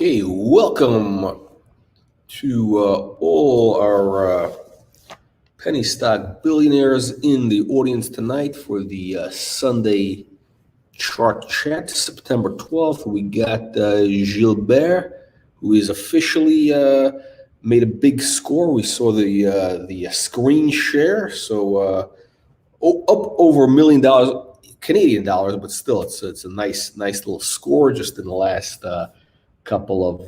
Okay, welcome to all our penny stock billionaires in the audience tonight for the Sunday chart chat, September 12th. We got Gilbert, who is officially made a big score. We saw the screen share, so up over $1 million Canadian dollars, but still, it's a nice little score just in the last couple of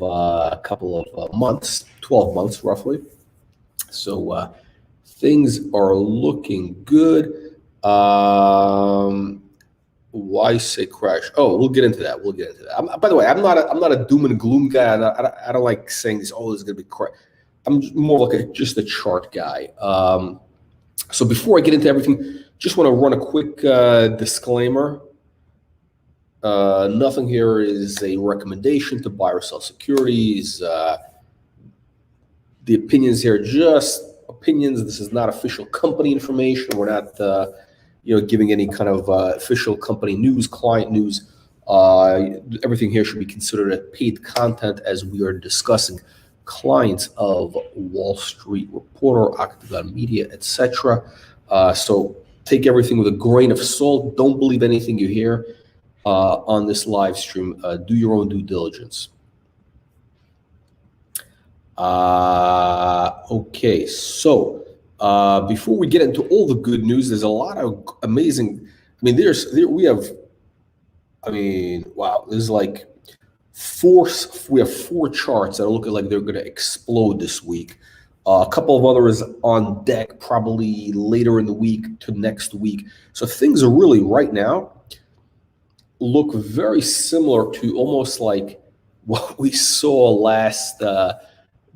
months, 12 months roughly. So things are looking good. Why say crash? Oh, we'll get into that. By the way, I'm not a doom and gloom guy. I don't like saying this. Oh, this is gonna be crash. I'm more like just a chart guy. So before I get into everything, just want to run a quick disclaimer. Nothing here is a recommendation to buy or sell securities. The opinions here are just opinions. This is not official company information. We're not, giving any kind of official company news, client news. Everything here should be considered a paid content as we are discussing clients of Wall Street Reporter, Octagon Media, etc. So take everything with a grain of salt. Don't believe anything you hear on this live stream. Do your own due diligence. Okay, so before we get into all the good news, there's a lot of amazing. I mean, wow, there's like we have four charts that are looking like they're going to explode this week. A couple of others on deck probably later in the week to next week. So things are really right now look very similar to almost like what we saw last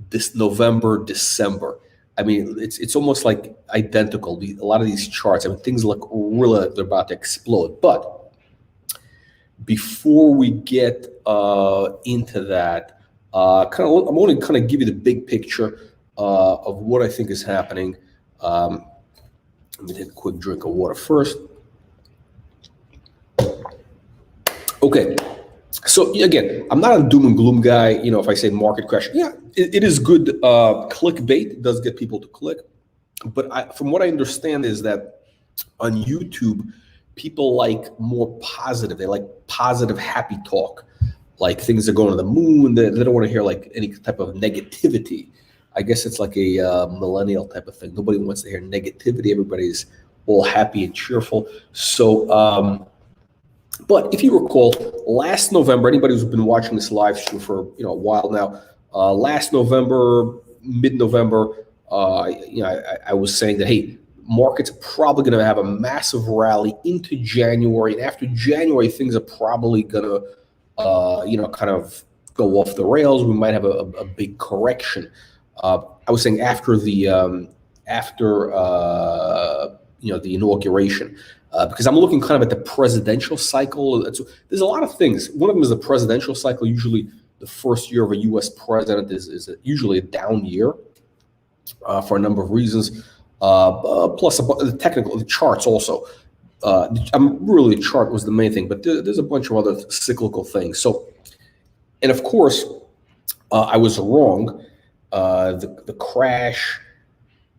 this November, December. I mean, it's almost like identical. A lot of these charts, I mean, things look really like they're about to explode. But before we get into that, I'm going to kind of give you the big picture of what I think is happening. Let me take a quick drink of water first. Okay, so again, I'm not a doom and gloom guy. If I say market crash, yeah, it is good clickbait. It does get people to click. But from what I understand is that on YouTube, people like more positive. They like positive, happy talk, like things are going to the moon. They don't want to hear like any type of negativity. I guess it's like a millennial type of thing. Nobody wants to hear negativity. Everybody's all happy and cheerful. So, but if you recall, last November, anybody who's been watching this live stream for a while now, last November, mid-November, I was saying that, hey, markets are probably going to have a massive rally into January, and after January, things are probably going to, kind of go off the rails. We might have a big correction. I was saying after the the inauguration. Because I'm looking kind of at the presidential cycle. There's a lot of things. One of them is the presidential cycle. Usually the first year of a U.S. president is usually a down year for a number of reasons. Plus the charts also. The chart was the main thing, but there's a bunch of other cyclical things. So, and of course, I was wrong. The crash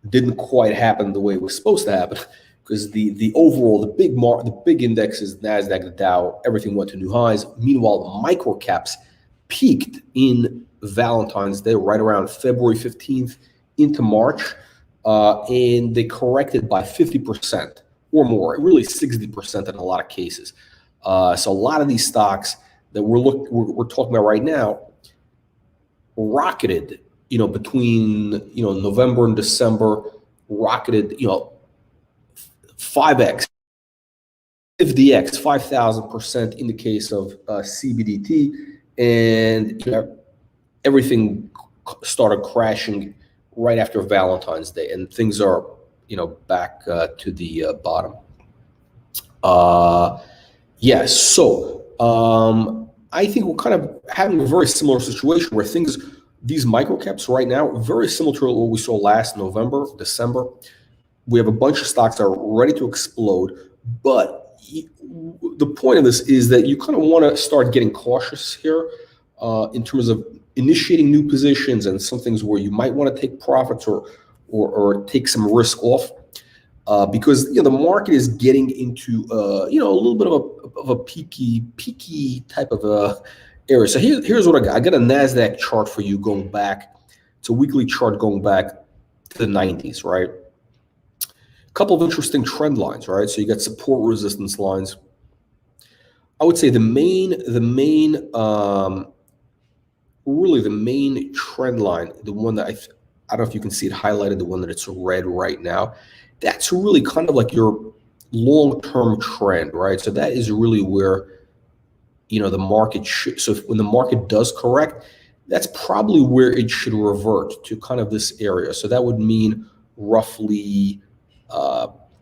didn't quite happen the way it was supposed to happen. Because the overall, the big indexes, NASDAQ, the Dow, everything went to new highs. Meanwhile, the micro caps peaked in Valentine's Day, right around February 15th into March, and they corrected by 50% or more, really 60% in a lot of cases. So a lot of these stocks that we're talking about right now rocketed, between November and December, rocketed, 5x, 50x, 5,000% in the case of CBDT, and everything started crashing right after Valentine's Day, and things are back to the bottom. So I think we're kind of having a very similar situation where these microcaps right now, very similar to what we saw last November, December. We have a bunch of stocks that are ready to explode, but the point of this is that you kind of want to start getting cautious here. in terms of initiating new positions and some things where you might want to take profits or take some risk off, because the market is getting into a little bit of a peaky type of a area. So here's what I got. I got a NASDAQ chart for you going back. It's a weekly chart going back to the 90s, right? A couple of interesting trend lines, right? So you got support resistance lines. I would say the main really the main trend line, the one that I don't know if you can see it highlighted, the one that it's red right now, that's really kind of like your long-term trend, right? So that is really where the market should. So when the market does correct, that's probably where it should revert to, kind of this area. So that would mean roughly,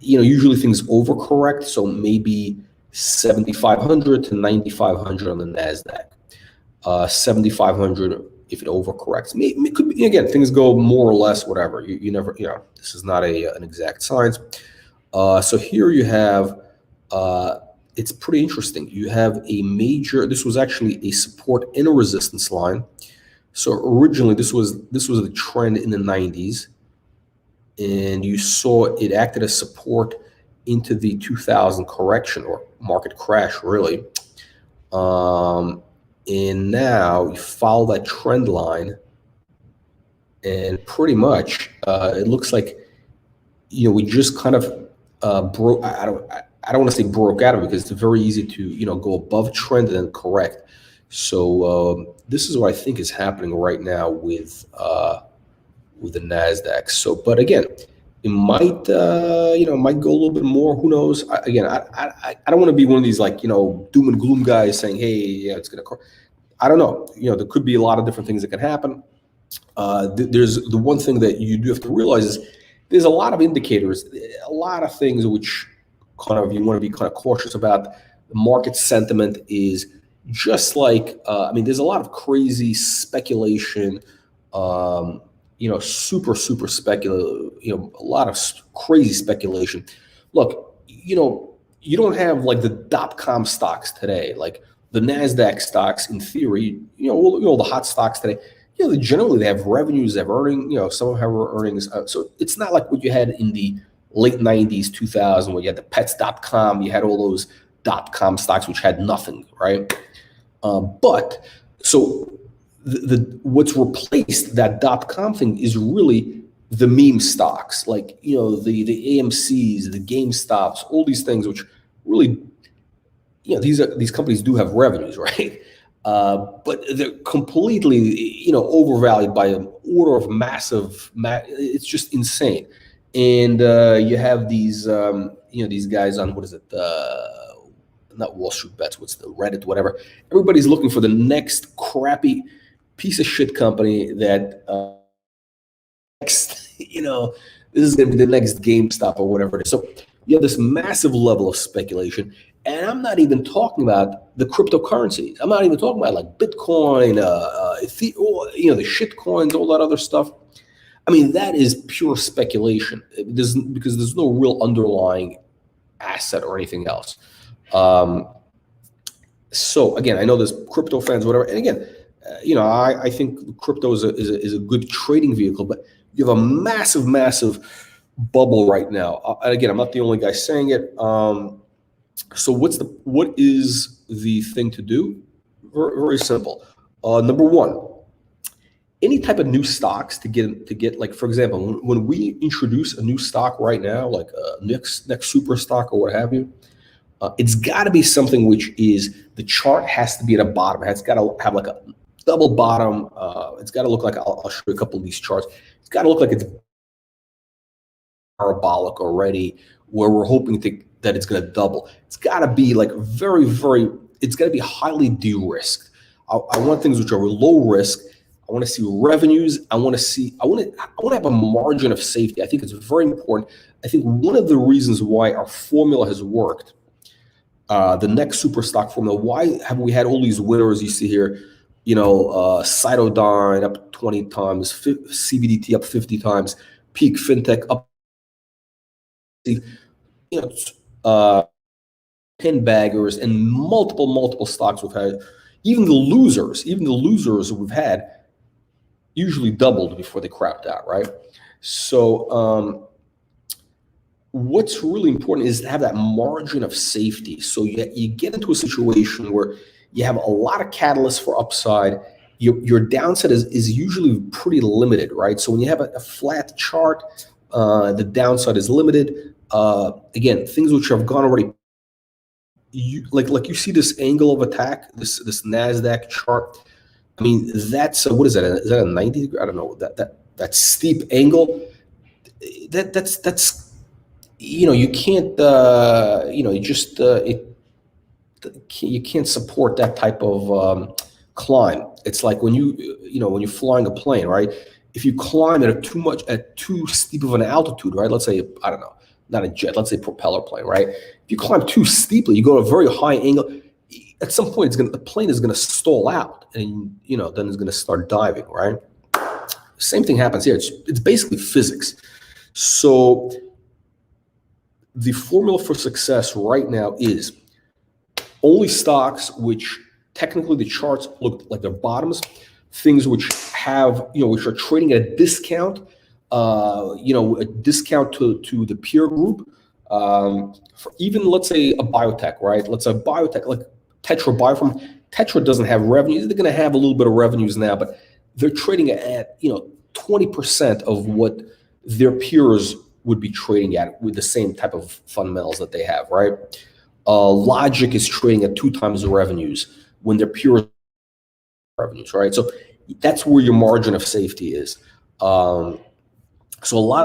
usually things overcorrect. So maybe 7,500 to 9,500 on the NASDAQ. 7,500 if it overcorrects. It could be, again, things go more or less, whatever. You never, this is not an exact science. So here you have, it's pretty interesting. You have a major, this was actually a support and a resistance line. So originally this was the trend in the 90s, and you saw it acted as support into the 2000 correction or market crash, really. And now you follow that trend line, and pretty much it looks like we just kind of broke. I don't want to say broke out of it, because it's very easy to go above trend and then correct. So this is what I think is happening right now with the NASDAQ. So, but again, it might might go a little bit more. Who knows? I don't want to be one of these doom and gloom guys saying, hey, yeah, it's gonna. I don't know. There could be a lot of different things that can happen. There's the one thing that you do have to realize is there's a lot of indicators, a lot of things which kind of you want to be kind of cautious about. The market sentiment is just like there's a lot of crazy speculation. Super speculative. A lot of crazy speculation. Look, you don't have like the .com stocks today, like the NASDAQ stocks. In theory, all the hot stocks today, generally they have revenues, they have earnings, some of them have earnings. So it's not like what you had in the late 90s, 2000, when you had the pets.com, you had all those .com stocks which had nothing, right? But so what's replaced that .com thing is really the meme stocks, like the AMCs, the GameStops, all these things which really these companies do have revenues, right? But they're completely overvalued by an order of massive. It's just insane. And you have these these guys on, what is it? Not Wall Street Bets. What's the Reddit? Whatever. Everybody's looking for the next crappy piece of shit company that next, this is going to be the next GameStop or whatever it is. So you have this massive level of speculation, and I'm not even talking about the cryptocurrencies. I'm not even talking about like Bitcoin, the shit coins, all that other stuff. That is pure speculation. Because there's no real underlying asset or anything else. So again, I know there's crypto fans, whatever, and again, I think crypto is a good trading vehicle, but you have a massive bubble right now. And again, I'm not the only guy saying it. So what is the thing to do? Very, very simple. Number one, any type of new stocks to get like, for example, when we introduce a new stock right now, like next super stock or what have you, it's got to be something which is, the chart has to be at a bottom. It's got to have like a double bottom. It's got to look like, I'll show you a couple of these charts. It's got to look like it's parabolic already, where we're hoping that it's going to double. It's got to be like very, very, it's got to be highly de-risked. I want things which are low risk. I want to see revenues. I want to have a margin of safety. I think it's very important. I think one of the reasons why our formula has worked, the next super stock formula, why have we had all these winners you see here? Cytodyne up 20 times, CBDT up 50 times, Peak FinTech up, pin baggers, and multiple stocks we've had. Even the losers we've had usually doubled before they crapped out, right? So what's really important is to have that margin of safety. So you get into a situation where you have a lot of catalysts for upside. Your downside is usually pretty limited, right? So when you have a flat chart, the downside is limited. Again, things which have gone already. Like you see this angle of attack, this NASDAQ chart. I mean, that's what is that? Is that a 90 degree? I don't know. That steep angle. That's you can't you can't support that type of climb. It's like when when you're flying a plane, right? If you climb at too steep of an altitude, right? Let's say, I don't know, not a jet, let's say propeller plane, right? If you climb too steeply, you go to a very high angle, at some point the plane is gonna stall out, and then it's gonna start diving, right? Same thing happens here. It's basically physics. So the formula for success right now is only stocks which technically the charts look like they're bottoms, things which have, which are trading at a discount, a discount to the peer group. For even, let's say, a biotech, right? Let's say a biotech like Tetra Biopharm. Tetra doesn't have revenues. They're going to have a little bit of revenues now, but they're trading at 20% of what their peers would be trading at with the same type of fundamentals that they have, right? Logic is trading at 2 times the revenues when their peers revenues, right? So that's where your margin of safety is. So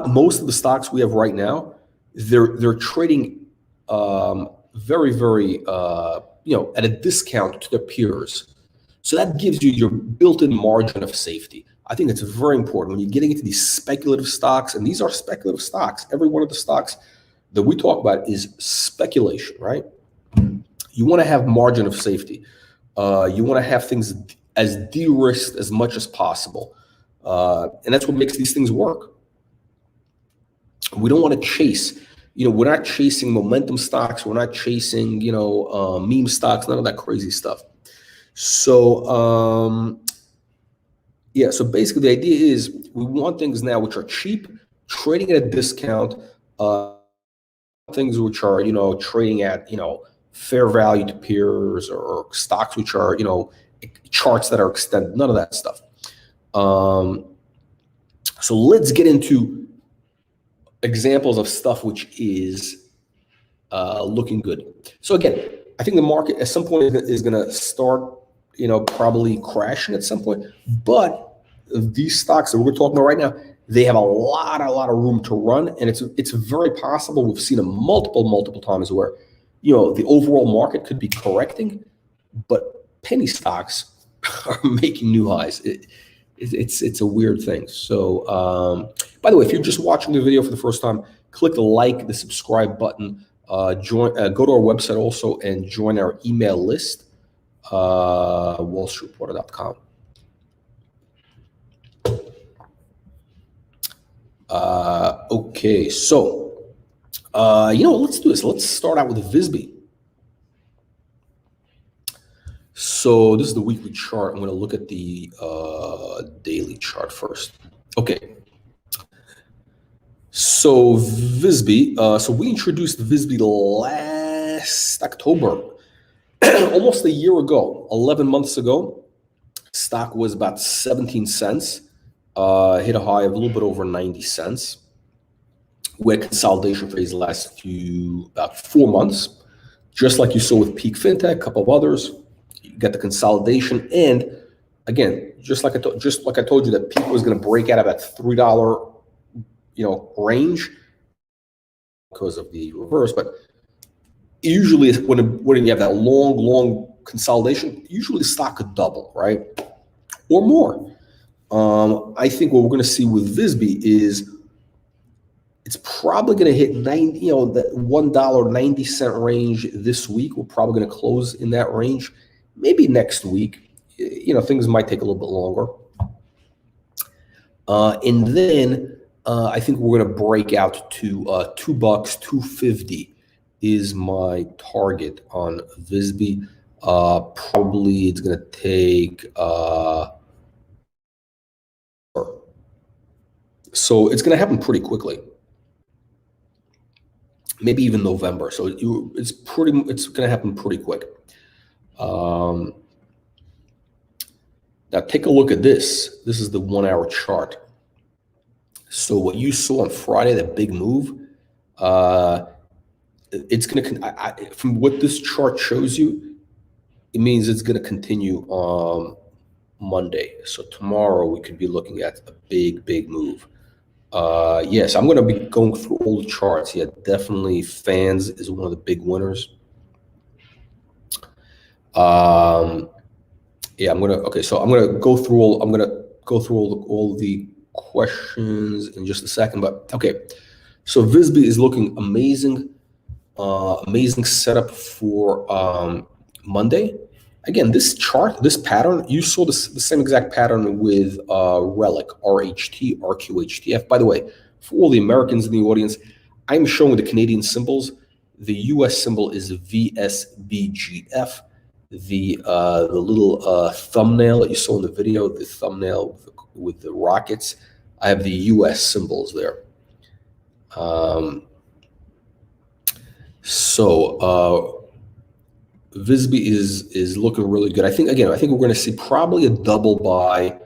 most of the stocks we have right now, they're trading very, very at a discount to their peers. So that gives you your built-in margin of safety. I think it's very important when you're getting into these speculative stocks, and these are speculative stocks. Every one of the stocks that we talk about is speculation, right? You want to have margin of safety. You want to have things as de-risked as much as possible. And that's what makes these things work. We don't want to chase. We're not chasing momentum stocks. We're not chasing, meme stocks, none of that crazy stuff. So, so basically the idea is we want things now which are cheap, trading at a discount, things which are, trading at, fair value to peers, or stocks which are, charts that are extended, none of that stuff. So let's get into examples of stuff which is looking good. So again, I think the market at some point is going to start, probably crashing at some point. But these stocks that we're talking about right now, they have a lot of room to run, and it's very possible. We've seen it multiple times where, the overall market could be correcting, but penny stocks are making new highs. It's a weird thing. So, by the way, if you're just watching the video for the first time, click the subscribe button. Go to our website also and join our email list, wallstreetreporter.com. Okay, so let's do this. Let's start out with Visby. So this is the weekly chart. I'm going to look at the daily chart first. Okay. So Visby. So we introduced Visby last October, almost a year ago, 11 months ago. Stock was about 17 cents. Hit a high of a little bit over 90 cents. We had consolidation phase the last about 4 months, just like you saw with Peak Fintech, a couple of others. You got the consolidation, and again, just like I told you that Peak was going to break out of that $3, range because of the reverse. But usually, when you have that long consolidation, usually the stock could double, right, or more. I think what we're going to see with Visby is it's probably going to hit the $1.90 range this week. We're probably going to close in that range. Maybe next week. Things might take a little bit longer. And then I think we're going to break out to $2, $2.50 is my target on Visby. Probably it's going to take, so it's going to happen pretty quickly. Maybe even November. So it's going to happen pretty quick. Now take a look at this. This is the 1 hour chart. So what you saw on Friday, that big move, it's going to, from what this chart shows you, it means it's going to continue on Monday. So tomorrow we could be looking at a big move. Yes, I'm going to be going through all the charts. Yeah, definitely fans is one of the big winners. Yeah, so I'm gonna go through all the questions in just a second. But okay, so Visby is looking amazing. Amazing setup for Monday. Again, this chart, this pattern, you saw the same exact pattern with Relic, RHT, RQHTF. By the way, for all the Americans in the audience, I'm showing the Canadian symbols. The US symbol is VSBGF. The little thumbnail that you saw in the video, the thumbnail with the rockets, I have the US symbols there. Visby is looking really good. I think we're going to see probably a double by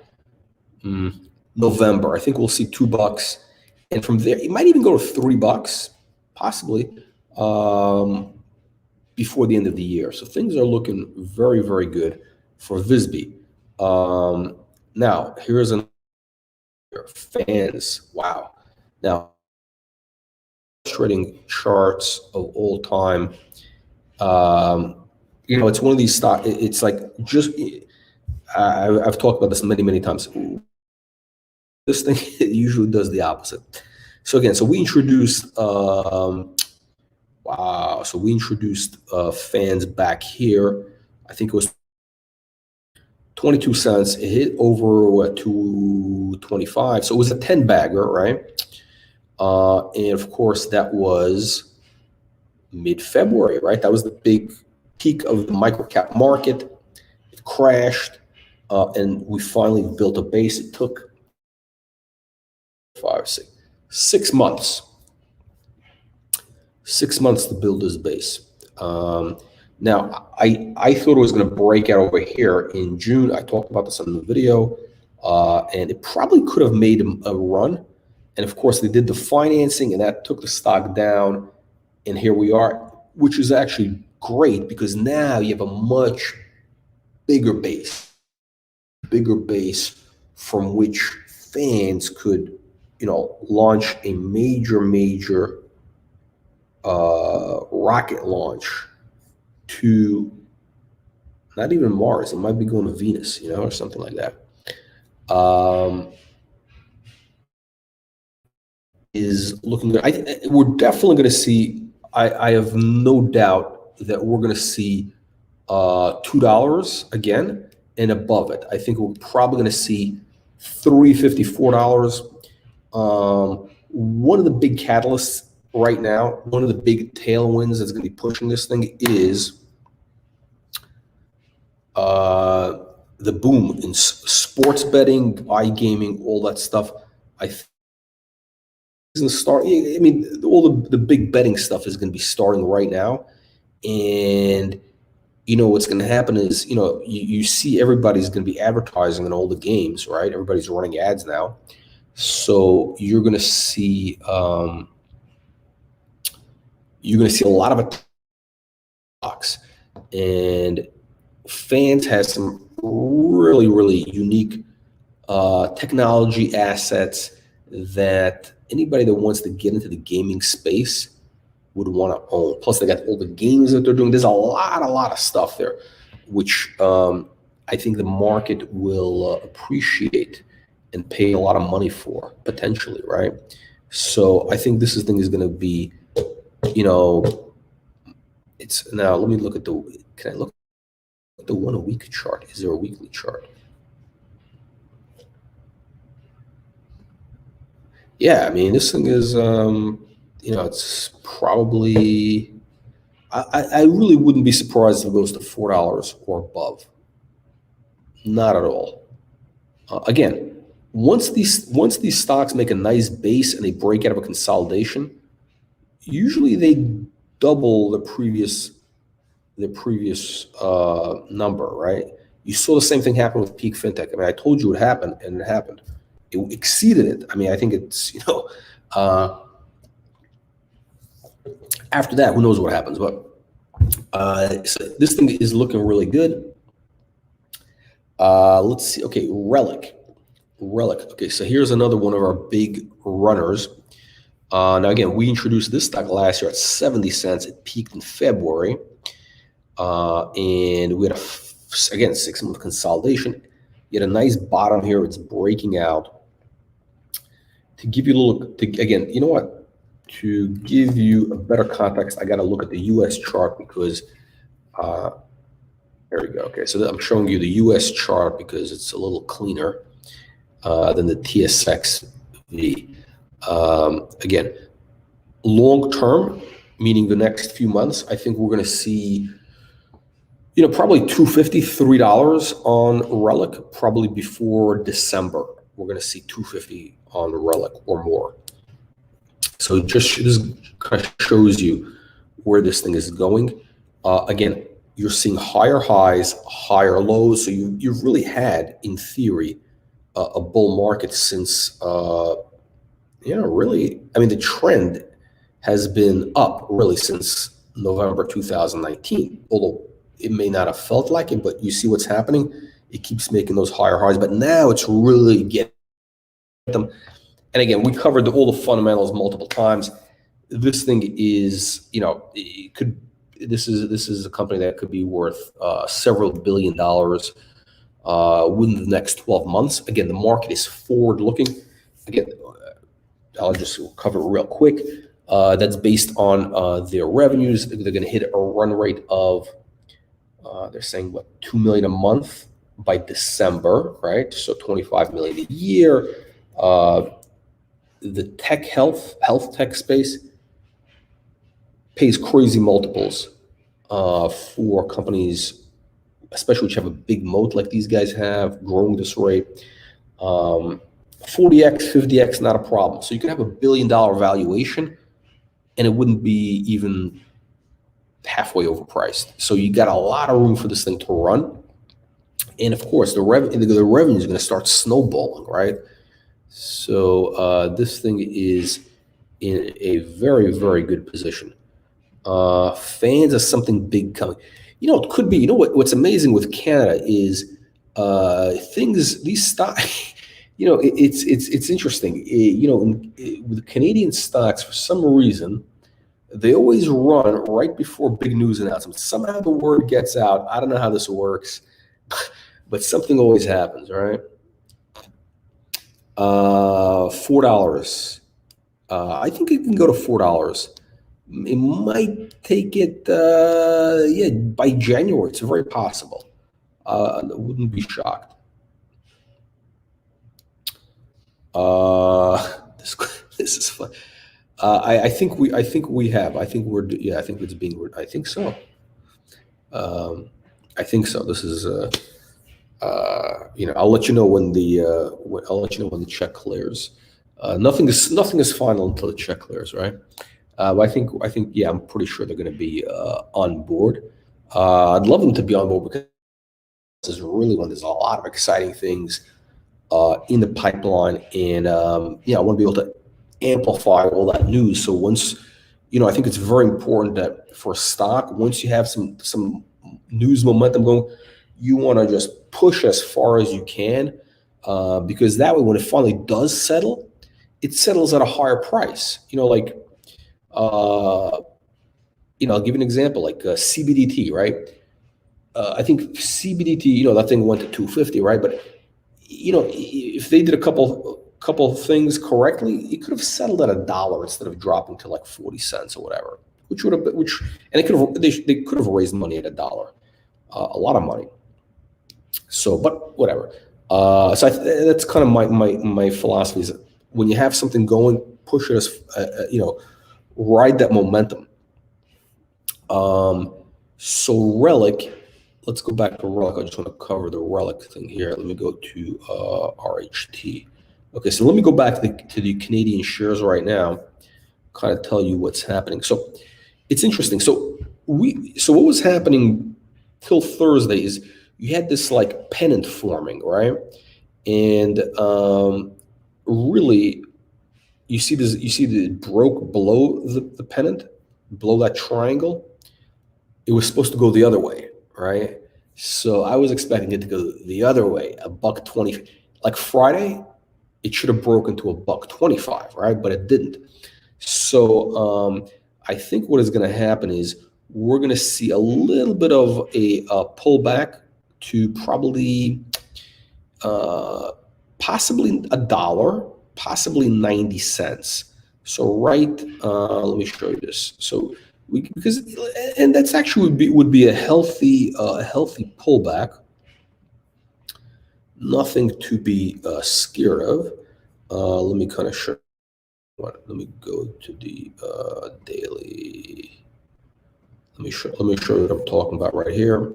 November. I think we'll see $2, and from there it might even go to $3, possibly, before the end of the year. So things are looking very good for Visby. Now here's another fans. Wow. Now trading charts of all time. It's one of these stock. It's like I've talked about this many times. This thing it usually does the opposite. So again, we introduced. Wow. So we introduced fans back here. I think it was 22 cents. It hit over 225. So it was a 10 bagger, right? And of course, that was mid-February, right? That was the big peak of the microcap market. It crashed, and we finally built a base. It took 6 months. 6 months to build this base. Now, I thought it was going to break out over here in June. I talked about this in the video, and it probably could have made a run. And of course, they did the financing, and that took the stock down. And here we are, which is actually great because now you have a much bigger base from which fans could, launch a major rocket launch to not even Mars. It might be going to Venus, or something like that. Is looking good. We're definitely going to see. I have no doubt that we're going to see $2 again and above it. I think we're probably going to see $3.54. One of the big catalysts right now, one of the big tailwinds that's going to be pushing this thing is the boom in sports betting, iGaming, all that stuff. I think start. I mean, all the big betting stuff is going to be starting right now, and what's going to happen is you see everybody's going to be advertising in all the games, right? Everybody's running ads now, so you're going to see a lot of stocks, and fans has some really unique technology assets that anybody that wants to get into the gaming space would want to own. Plus, they got all the games that they're doing. There's a lot of stuff there, which I think the market will appreciate and pay a lot of money for, potentially, right? So I think this thing is going to be, it's now. Let me look at can I look at the 1 week chart? Is there a weekly chart? Yeah, I mean, this thing is, it's probably I really wouldn't be surprised if it goes to $4 or above. Not at all. Again, once these stocks make a nice base and they break out of a consolidation, usually they double the previous number, right? You saw the same thing happen with Peak Fintech. I mean, I told you it happened, and it happened. It exceeded it. I mean, I think it's, after that, who knows what happens? But so this thing is looking really good. Let's see. Okay, Relic. Okay, so here's another one of our big runners. Now, again, we introduced this stock last year at 70 cents. It peaked in February. And we had, again, 6-month consolidation. You had a nice bottom here. It's breaking out. To give you a little, again, you know what? To give you a better context, I got to look at the U.S. chart because, there we go. Okay, so I'm showing you the U.S. chart because it's a little cleaner than the TSXV. Again, long term, meaning the next few months, I think we're going to see, probably $2.50, $3 on Relic, probably before December. We're going to see $2.50 on Relic or more. So this kind of shows you where this thing is going. Again, you're seeing higher highs, higher lows. So you've really had, in theory, a bull market since, really, I mean, the trend has been up really since November 2019, although it may not have felt like it, but you see what's happening. It keeps making those higher highs, but now it's really getting them. And again, we covered all the fundamentals multiple times. This thing is, this is a company that could be worth several $1 billion within the next 12 months. Again, the market is forward looking. Again, I'll just cover it real quick. That's based on their revenues. They're going to hit a run rate of, they're saying, what, $2 million a month by December, right? So $25 million a year. The health tech space pays crazy multiples for companies, especially which have a big moat like these guys have, growing this rate. 40x, 50x, not a problem. So you could have $1 billion valuation, and it wouldn't be even halfway overpriced. So you got a lot of room for this thing to run. And of course, the revenue is going to start snowballing, right? So this thing is in a very, very good position. Fans of something big coming. It could be, what's amazing with Canada is these stocks, it's interesting. With Canadian stocks, for some reason, they always run right before big news announcements. Somehow the word gets out. I don't know how this works, but something always happens, right? $4. I think it can go to $4. It might take it, by January. It's very possible. I wouldn't be shocked. This is fun. I think it's being. I think so. I think so. This is. I'll let you know when the check clears. Nothing is final until the check clears, right? But I think, yeah, I'm pretty sure they're going to be on board. I'd love them to be on board because this is really when there's a lot of exciting things in the pipeline, and I want to be able to amplify all that news. So once, I think it's very important that for a stock, once you have some news momentum going, you want to just push as far as you can, because that way, when it finally does settle, it settles at a higher price. I'll give you an example, like CBDT, right? I think CBDT, that thing went to 250, right? But if they did a couple things correctly, it could have settled at $1 instead of dropping to like 40 cents or whatever, and they could have raised money at $1, a lot of money. So, but whatever. That's kind of my philosophy is, when you have something going, push it as, ride that momentum. So Relic, let's go back to Relic. I just want to cover the Relic thing here. Let me go to RHT. Okay, so let me go back to the Canadian shares right now, kind of tell you what's happening. So it's interesting. So what was happening till Thursday is you had this like pennant forming, right? And really, you see this. You see that it broke below the pennant, below that triangle. It was supposed to go the other way, right? So I was expecting it to go the other way, $1.20. Like Friday, it should have broken to $1.25, right? But it didn't. So I think what is going to happen is we're going to see a little bit of a pullback to probably possibly $1, possibly 90 cents. So let me show you this. So and that's actually would be a healthy pullback. Nothing to be scared of. Let me kind of show. Let me go to the daily. Let me show you what I'm talking about right here.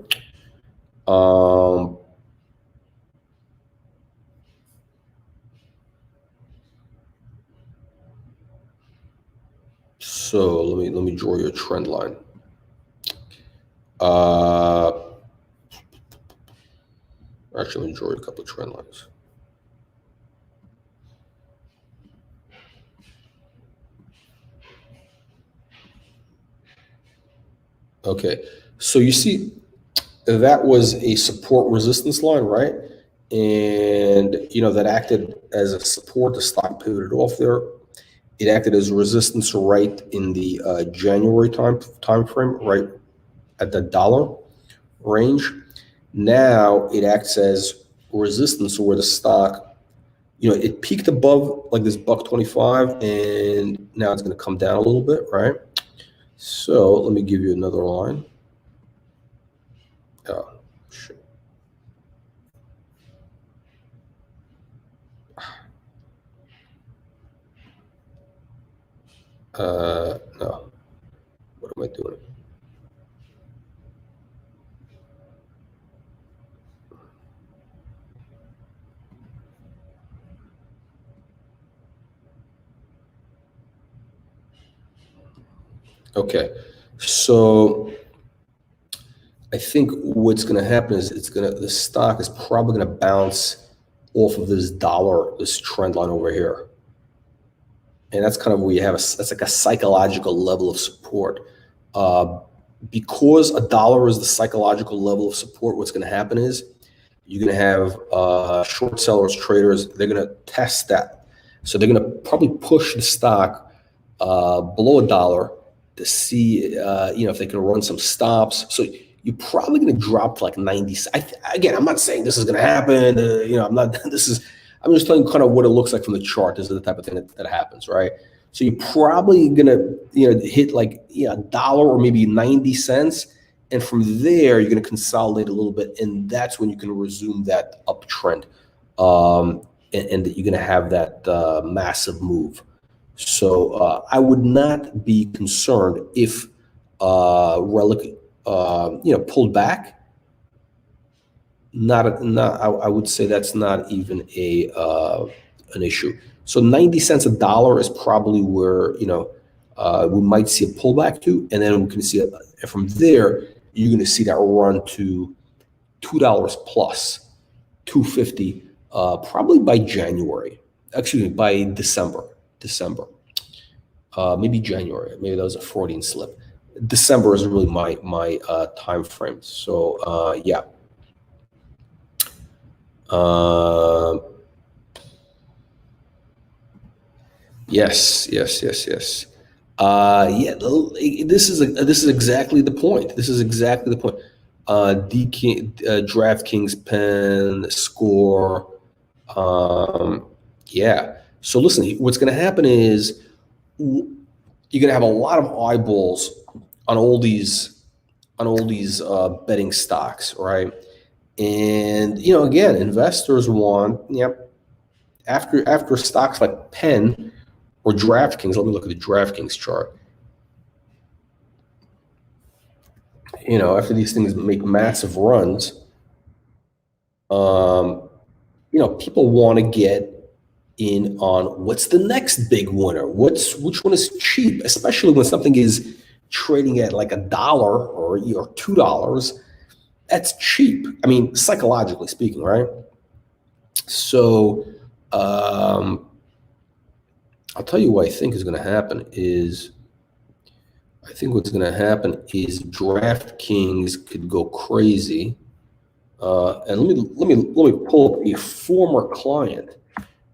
So let me draw you a trend line. Actually, let me draw you a couple of trend lines. Okay, so you see that was a support resistance line, right? And that acted as a support. The stock pivoted off there. It acted as resistance right in the January time frame, right at the dollar range. Now it acts as resistance where the stock, it peaked above like this $1.25, and now it's going to come down a little bit, right? So let me give you another line. Oh, shit. No. What am I doing? Okay, so I think what's going to happen is the stock is probably going to bounce off of this trend line over here, and that's kind of where you have that's like a psychological level of support. Because $1 is the psychological level of support, what's going to happen is you're going to have short sellers, traders. They're going to test that, so they're going to probably push the stock below $1 to see if they can run some stops. So you're probably going to drop to like 90. Again, I'm not saying this is going to happen. I'm not. I'm just telling you kind of what it looks like from the chart. This is the type of thing that happens, right? So you're probably going to hit like $1 or maybe 90 cents, and from there you're going to consolidate a little bit, and that's when you can resume that uptrend, and you're going to have that massive move. So I would not be concerned if Relic pulled back. I would say that's not even an issue. So 90 cents $1 is probably where we might see a pullback to, and then we can see from there you're going to see that run to $2 plus, 250, probably by January. Excuse me, by December. Maybe January. Maybe that was a Freudian slip. December is really my time frame. So yeah. Yes. Yeah. This is exactly the point. DraftKings pen score. Yeah. So listen, what's going to happen is you're going to have a lot of eyeballs on all these betting stocks, right? And again, investors want after stocks like Penn or DraftKings. Let me look at the DraftKings chart. after these things make massive runs, people want to get in on what's the next big winner, which one is cheap, especially when something is trading at like $1 or $2. That's cheap. I mean, psychologically speaking, right? So I'll tell you what I think is going to happen is I think what's going to happen is DraftKings could go crazy. And let me pull up a former client,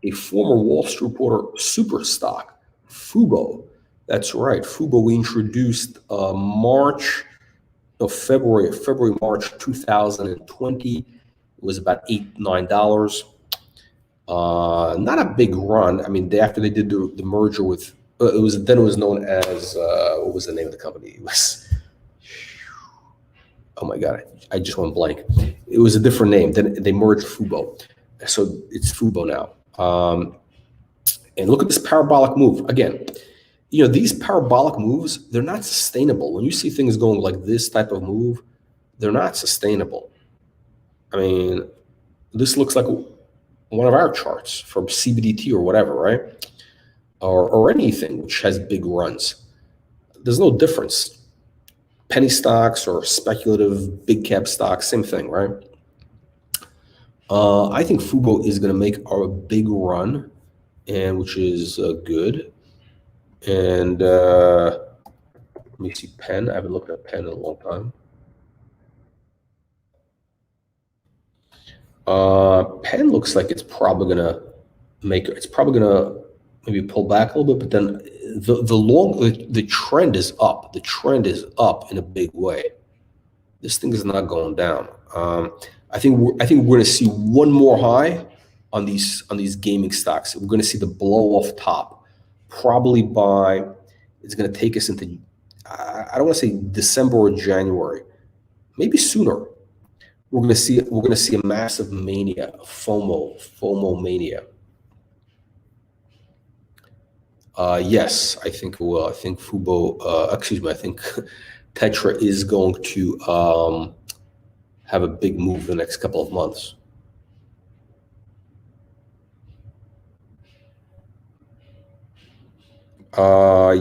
a former Wall Street reporter super stock, Fubo. That's right, Fubo. We introduced February, March 2020. It was about $8-9. Not a big run. I mean, after they did the merger with, it was known as what was the name of the company? It was, oh my God, I just went blank. It was a different name. Then they merged Fubo, so it's Fubo now. And look at this parabolic move again. These parabolic moves, they're not sustainable. When you see things going like this type of move, they're not sustainable. I mean, this looks like one of our charts from CBDT or whatever, right? Or anything which has big runs. There's no difference. Penny stocks or speculative big cap stocks, same thing, right? I think Fubo is going to make a big run, and which is good. And let me see Penn. I haven't looked at Penn in a long time. Penn looks like it's probably gonna maybe pull back a little bit, but then the trend is up. The trend is up in a big way. This thing is not going down. I think we're going to see one more high on these gaming stocks. We're going to see the blow off top, probably it's going to take us into, I don't want to say December or January, maybe sooner. We're going to see a massive mania, FOMO mania. Yes, I think it will. I think Fubo, I think Tetra is going to have a big move the next couple of months. Was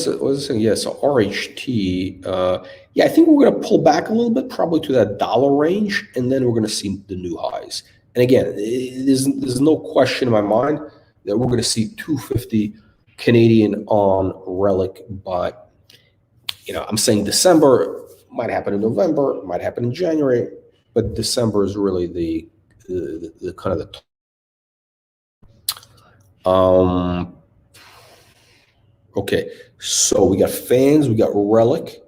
it saying? Yeah, so RHT. I think we're going to pull back a little bit, probably to that dollar range, and then we're going to see the new highs. And again, there's no question in my mind that we're going to see 250 Canadian on Relic by, I'm saying December. Might happen in November, might happen in January, but December is really the kind of the. Okay, so we got fans, we got Relic.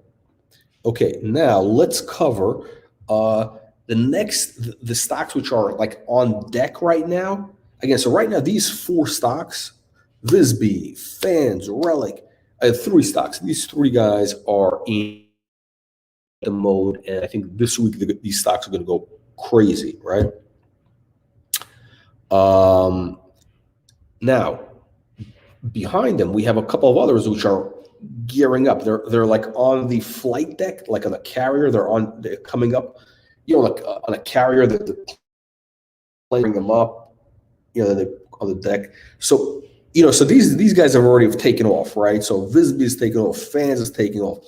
Okay, now let's cover the stocks which are like on deck right now. Again, so right now these 4 stocks, Visby, fans, Relic, 3 stocks. These 3 guys are in the mode, and I think this week these stocks are going to go crazy, right? Now, behind them, we have a couple of others which are gearing up. They're like on the flight deck, like on a carrier. They're coming up, like on a carrier that they're playing them up, they're on the deck. So, so these guys have already taken off, right? So Visby is taking off, fans is taking off.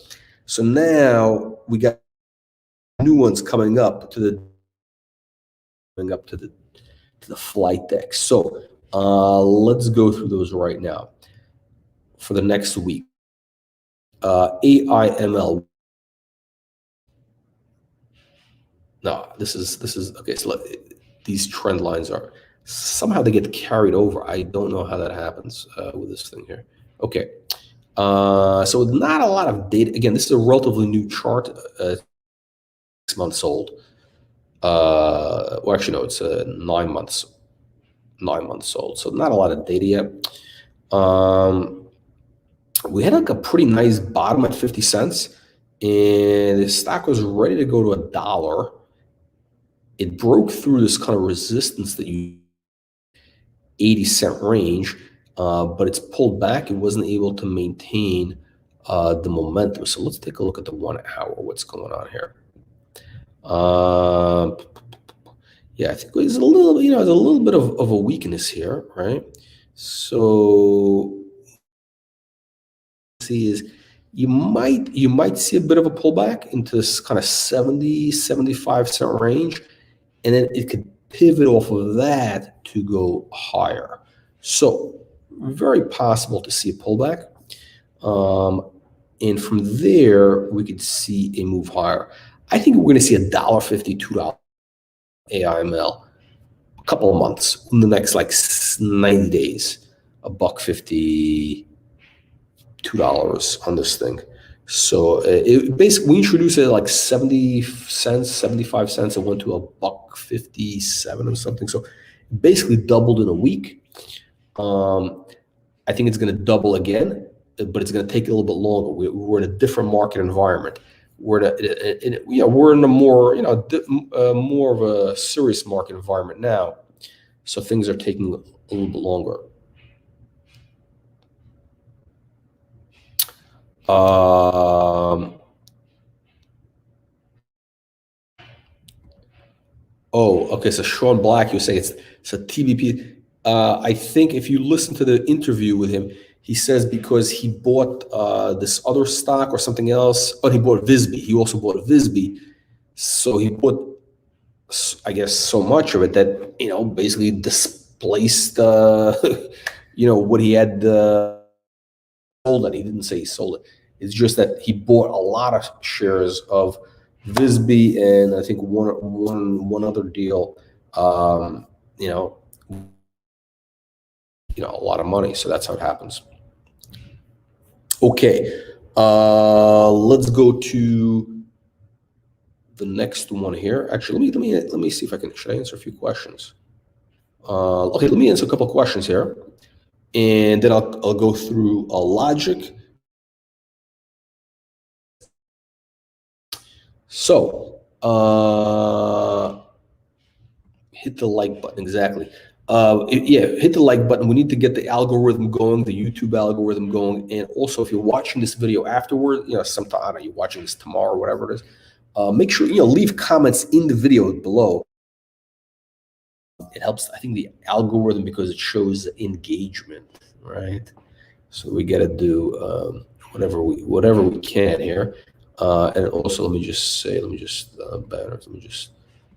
So now we got new ones coming up to the flight deck. So let's go through those right now for the next week. AIML. No, this is okay. So these trend lines are somehow they get carried over. I don't know how that happens with this thing here. Okay. So not a lot of data. Again, this is a relatively new chart, 6 months old. Well, actually, no, it's 9 months. 9 months old. So not a lot of data yet. We had like a pretty nice bottom at 50 cents, and the stock was ready to go to $1. It broke through this kind of resistance that 80-cent range, but it's pulled back. It wasn't able to maintain the momentum. So let's take a look at the 1 hour. What's going on here? Yeah, I think there's a little, there's a little bit of a weakness here, right? So see is you might see a bit of a pullback into this kind of 70-75 cent range, and then it could pivot off of that to go higher. So very possible to see a pullback. And from there, we could see a move higher. I think we're going to see $1.50, $2 AIML a couple of months in the next like 90 days, $1.50, $2 on this thing. So it basically, we introduced it at like 70 cents, 75 cents. It went to $1.57 or something. So it basically doubled in a week. I think it's going to double again, but it's going to take a little bit longer. We're in a different market environment. We're in a more, more of a serious market environment now. So things are taking a little bit longer. Oh, okay. So Sean Black, you say it's a TBP. I think if you listen to the interview with him, he says because he bought this other stock or something else. Oh, he bought Visby. He also bought Visby. So he bought, I guess, so much of it that, basically displaced, what he had sold it. He didn't say he sold it. It's just that he bought a lot of shares of Visby and I think one other deal, a lot of money. So that's how it happens. Okay, let's go to the next one here. Actually, let me see if should I answer a few questions? Okay, let me answer a couple of questions here, and then I'll go through a logic. So, hit the like button, exactly. Hit the like button. We need to get the algorithm going, the YouTube algorithm going. And also, if you're watching this video afterward, sometime, I don't know, you're watching this tomorrow or whatever it is, make sure, leave comments in the video below. It helps, I think, the algorithm because it shows engagement, right? So we got to do whatever we can here. And also, let me just banners.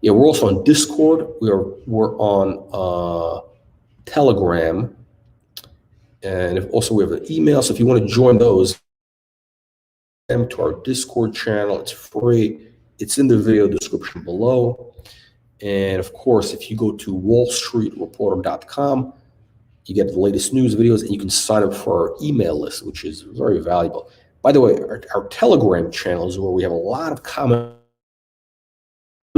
We're also on Discord. We're on Telegram, and we have an email. So if you want to join those, to our Discord channel, it's free. It's in the video description below. And of course, if you go to wallstreetreporter.com, you get the latest news videos, and you can sign up for our email list, which is very valuable. By the way, our Telegram channel is where we have a lot of comments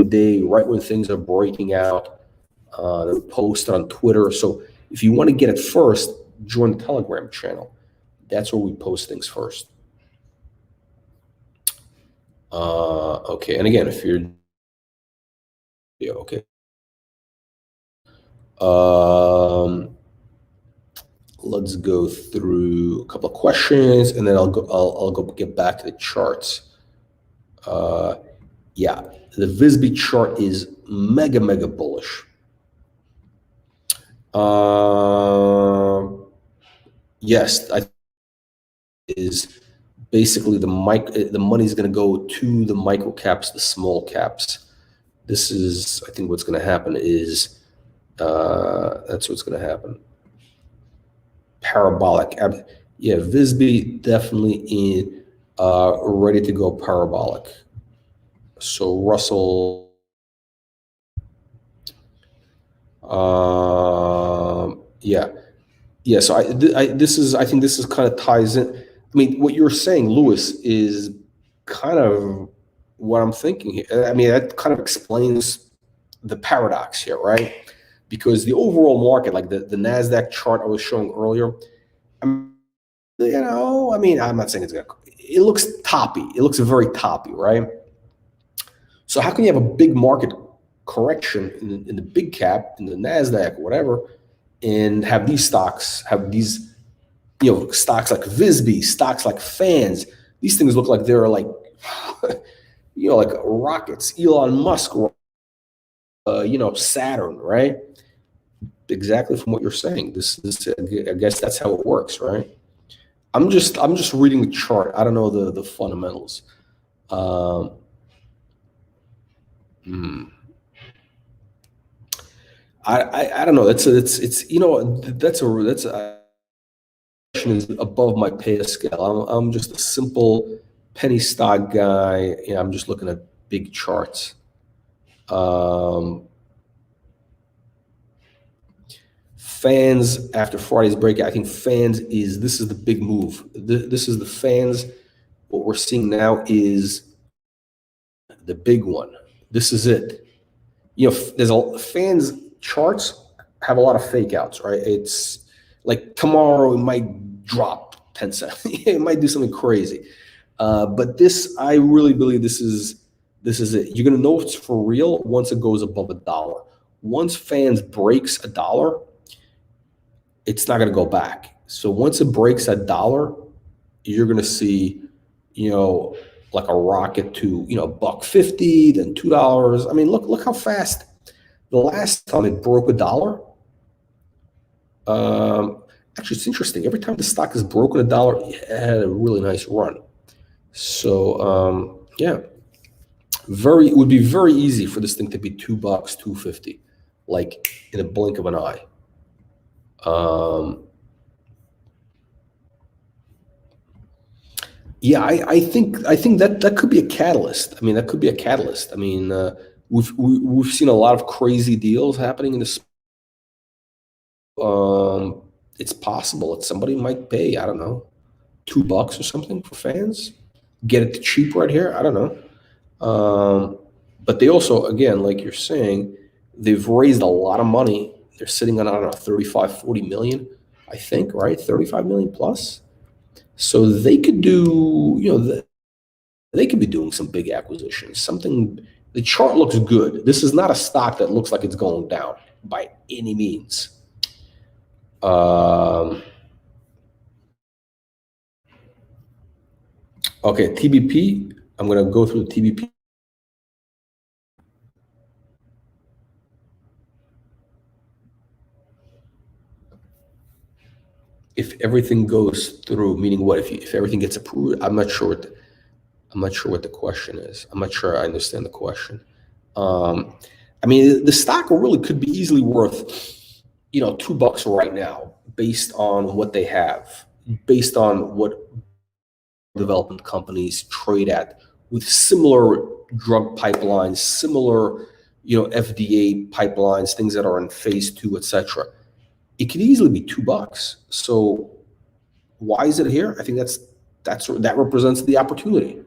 day, right when things are breaking out. They're posted on Twitter. So if you want to get it first, join the Telegram channel. That's where we post things first. Okay, and again, if you're okay. Let's go through a couple of questions, and then I'll go get back to the charts. Yeah, the Visby chart is mega bullish. Yes, is basically the money is going to go to the micro caps, the small caps. This is, I think, what's going to happen is that's what's going to happen. Parabolic, yeah, Visby definitely in ready to go parabolic. So Russell, yeah. So I think this kind of ties in. I mean, what you're saying, Lewis, is kind of what I'm thinking here. I mean, that kind of explains the paradox here, right? Because the overall market, like the NASDAQ chart I was showing earlier, I'm not saying it looks toppy. It looks very toppy, right? So how can you have a big market correction in the big cap, in the NASDAQ, whatever, and have these stocks have these stocks like Visby, stocks like Fans. These things look like they're like, like rockets. Elon Musk, Saturn, right? Exactly from what you're saying. This, I guess that's how it works, right? I'm just reading the chart. I don't know the fundamentals. Um, hmm. I don't know. It's that's a question is above my pay scale. I'm just a simple penny stock guy. I'm just looking at big charts. Fans after Friday's breakout, I think this is the big move. This is the Fans. What we're seeing now is the big one. This is it. There's Fans charts have a lot of fake outs, right? It's like tomorrow it might drop 10 cents. It might do something crazy. But I really believe this is it. You're gonna know it's for real once it goes above $1. Once Fans breaks $1, it's not gonna go back. So once it breaks $1, you're gonna see, like a rocket to $1.50, then $2. I mean, look how fast. The last time it broke $1, actually, it's interesting. Every time the stock has broken $1, it had a really nice run. So yeah, it would be very easy for this thing to be $2, $2.50, like in a blink of an eye. Yeah, I think that could be a catalyst. I mean, that could be a catalyst. I mean, we've seen a lot of crazy deals happening in this. It's possible that somebody might pay, I don't know, $2 or something for Fans, get it cheap right here. I don't know. But they also, again, like you're saying, they've raised a lot of money. They're sitting on, I don't know, 35, 40 million, I think, right? 35 million plus. So they could do, they could be doing some big acquisitions. The chart looks good. This is not a stock that looks like it's going down by any means. Okay, TBP. I'm going to go through the TBP. If everything goes through, meaning what? If everything gets approved, I'm not sure what the question is. I'm not sure I understand the question. I mean, the stock really could be easily worth, $2 right now, based on what they have, based on what development companies trade at, with similar drug pipelines, similar, FDA pipelines, things that are in phase 2, etc. It could easily be $2. So why is it here? I think that represents the opportunity.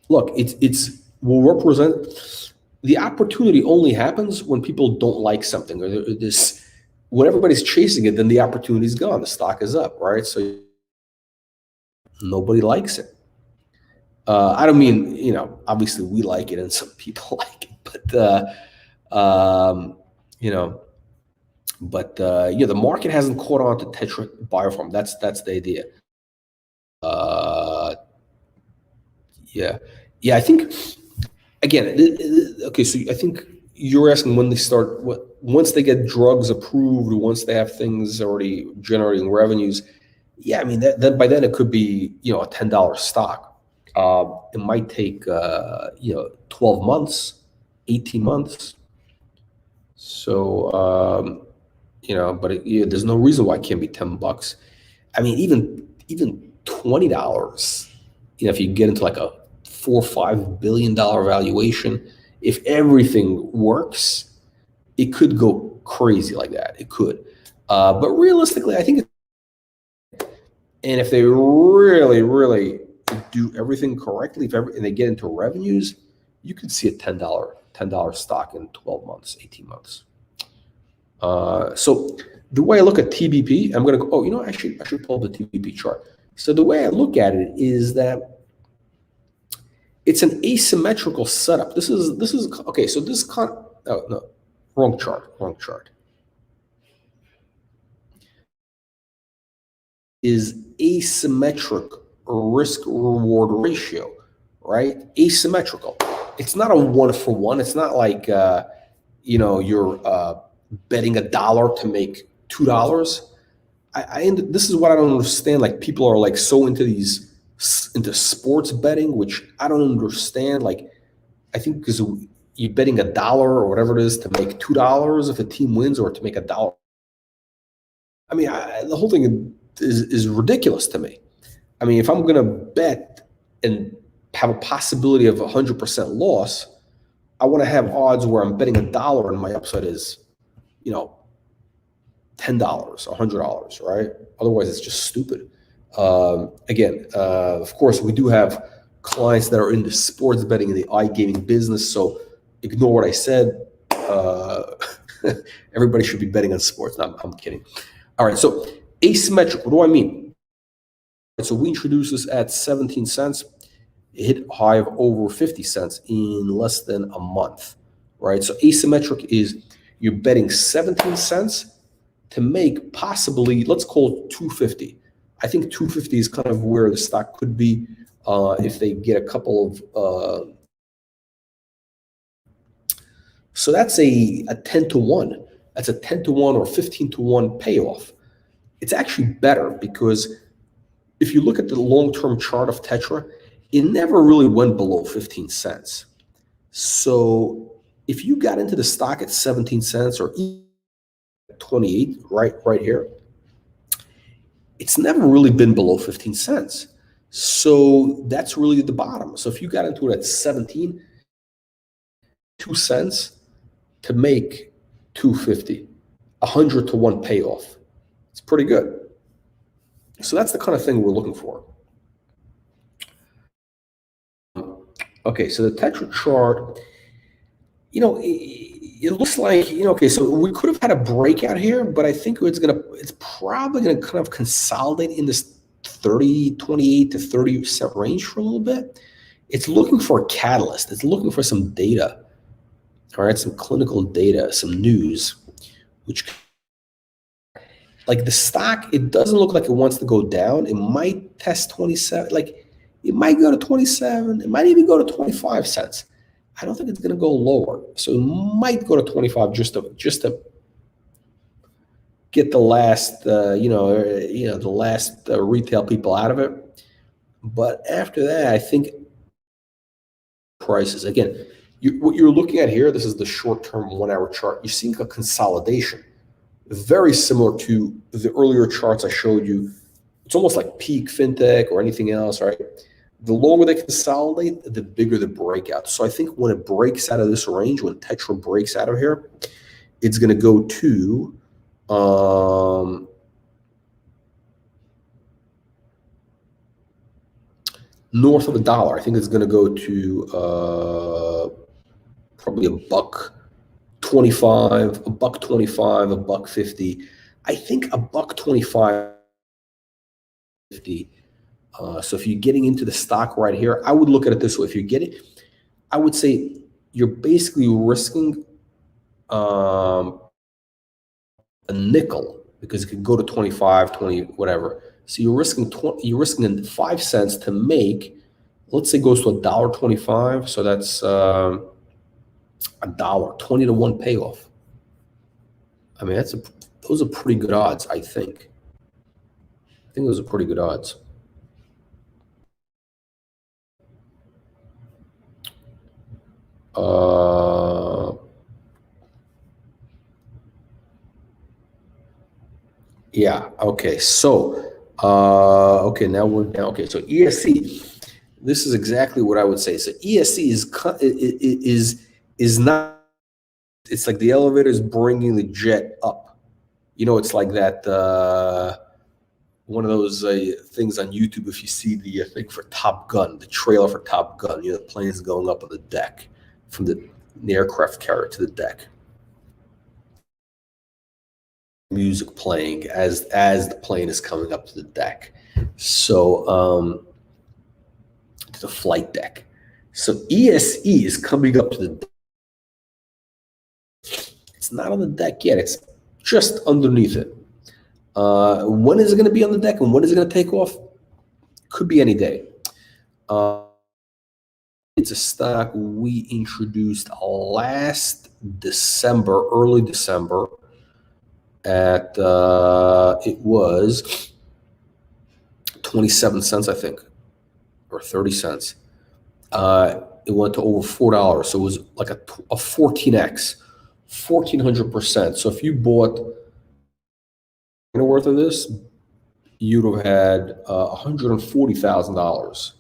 Look, it's will represent the opportunity. Only happens when people don't like something, or this when everybody's chasing it, then the opportunity's gone. The stock is up, right? So nobody likes it. I don't mean, obviously we like it and some people like it, but the market hasn't caught on to Tetra Biopharm. That's the idea. Yeah. I think, again, okay. So I think you're asking when they start. Once they get drugs approved, once they have things already generating revenues. Yeah, I mean, then by then it could be a $10 stock. It might take 12 months, 18 months. So but there's no reason why it can't be $10. I mean, even $20. If you get into like a $4 or $5 billion valuation, if everything works, it could go crazy like that. It could, but realistically, I think. And if they really, really do everything correctly, and they get into revenues, you could see a $10 stock in 12 months, 18 months. So the way I look at TBP, I'm going to go. Oh, I should pull the TBP chart. So the way I look at it is that it's an asymmetrical setup. This is okay. So this no, wrong chart. is asymmetric risk reward ratio, right? Asymmetrical. It's not a 1-for-1. It's not like you're betting $1 to make $2. This is what I don't understand. Like, people are like so into sports betting, which I don't understand. Like, I think because you're betting $1 or whatever it is to make $2 if a team wins, or to make $1. I mean, the whole thing is ridiculous to me. I mean, if I'm going to bet and have a possibility of 100% loss, I want to have odds where I'm betting $1 and my upside is, $10, $100, right? Otherwise, it's just stupid. Again, of course, we do have clients that are in the sports betting and the iGaming business, so ignore what I said. Everybody should be betting on sports. No, I'm kidding. All right, so asymmetric, what do I mean? So we introduced this at 17 cents. It hit a high of over 50 cents in less than a month, right? So asymmetric is you're betting 17 cents to make possibly, let's call it 250. I think 250 is kind of where the stock could be if they get a couple of, so that's a 10 to 1. That's a 10 to 1 or 15 to 1 payoff. It's actually better because if you look at the long-term chart of Tetra, it never really went below 15 cents. So if you got into the stock at 17 cents or 28, right here, it's never really been below 15 cents. So that's really the bottom. So if you got into it at 17, 2 cents to make 250, 100 to 1 payoff. It's pretty good. So that's the kind of thing we're looking for. Okay, so the Tetra chart, it looks like, okay, so we could have had a breakout here, but I think it's probably gonna kind of consolidate in this 28 to 30 cent range for a little bit. It's looking for a catalyst. It's looking for some data, all right, some clinical data, some news, which, like the stock, it doesn't look like it wants to go down. It might test 27, like it might go to 27. It might even go to 25 cents. I don't think it's going to go lower. So it might go to 25 just to get the last, the last retail people out of it. But after that, I think prices, again, what you're looking at here, this is the short-term 1-hour chart. You're seeing a consolidation, very similar to the earlier charts I showed you. It's almost like peak fintech or anything else, right? The longer they consolidate, the bigger the breakout. So I think when it breaks out of this range, when Tetra breaks out of here, it's going to go to north of $1. I think it's going to go to probably $1.25, $1.25, $1.50. I think $1.25. So if you're getting into the stock right here, I would look at it this way. If you get it, I would say you're basically risking a nickel because it could go to 25, 20, whatever. So you're risking 5 cents to make, let's say it goes to $1.25. So that's $1, 20 to 1 payoff. I mean, those are pretty good odds, I think. I think those are pretty good odds. Yeah, okay, so okay, now we're down. Okay, so ESC, this is exactly what I would say. So ESC is not, it's like the elevator is bringing the jet up. It's like that one of those things on YouTube. If you see the thing for Top Gun, the trailer for Top Gun, the plane's going up on the deck from the aircraft carrier to the deck. Music playing as the plane is coming up to the deck. So to the flight deck. So ESE is coming up to the deck. It's not on the deck yet. It's just underneath it. When is it going to be on the deck and when is it going to take off? Could be any day. It's a stock we introduced last December, early December, at it was 27 cents, I think, or 30 cents. It went to over $4, so it was like a 14x, 1,400%. So if you bought worth of this, you'd have had $140,000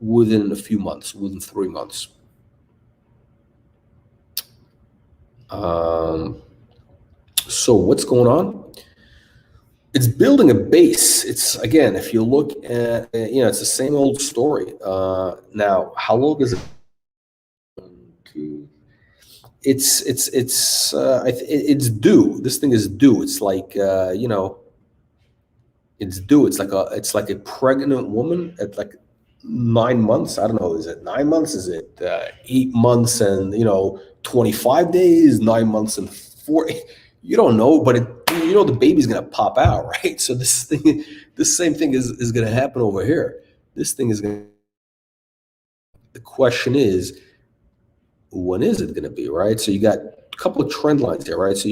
within a few months, within 3 months. So what's going on? It's building a base. It's, again, if you look at, it's the same old story. Now, how long is it? It's due. This thing is due. It's like, it's due. It's like a pregnant woman at like 9 months. I don't know. Is it 9 months? Is it 8 months and 25 days? 9 months and 40? You don't know, but the baby's gonna pop out, right? So this same thing is gonna happen over here. This thing is gonna. The question is, when is it gonna be, right? So you got a couple of trend lines here, right? So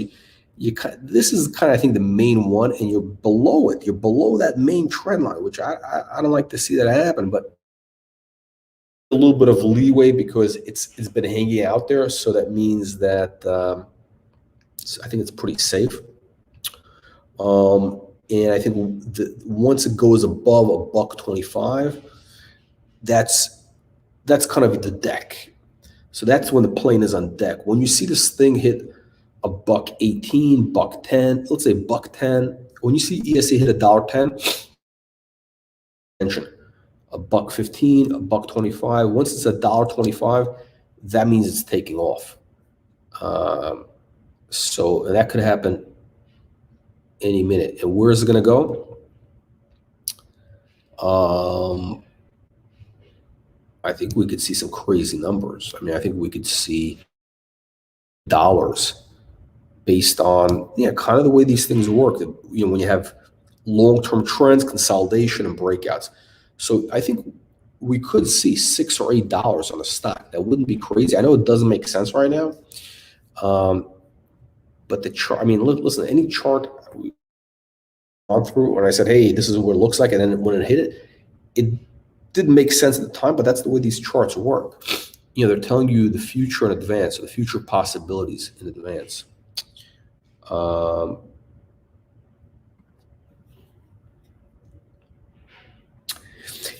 this is kind of, I think, the main one, and you're below it. You're below that main trend line, which I don't like to see that happen, but a little bit of leeway because it's been hanging out there. So that means that I think it's pretty safe. And I think once it goes above $1.25, that's kind of the deck. So that's when the plane is on deck. When you see this thing hit $1.18, $1.10, let's say $1.10. When you see ESA hit $1.10, attention. $1.15, $1.25. Once it's $1.25, that means it's taking off. So that could happen any minute. And where is it going to go? I think we could see some crazy numbers. I mean, I think we could see dollars based on kind of the way these things work. When you have long-term trends, consolidation, and breakouts. So I think we could see $6 or $8 on a stock. That wouldn't be crazy. I know it doesn't make sense right now. But the chart, I mean, listen, any chart we've gone through, when I said, hey, this is what it looks like, and then when it hit it, it didn't make sense at the time, but that's the way these charts work. They're telling you the future in advance, or the future possibilities in advance.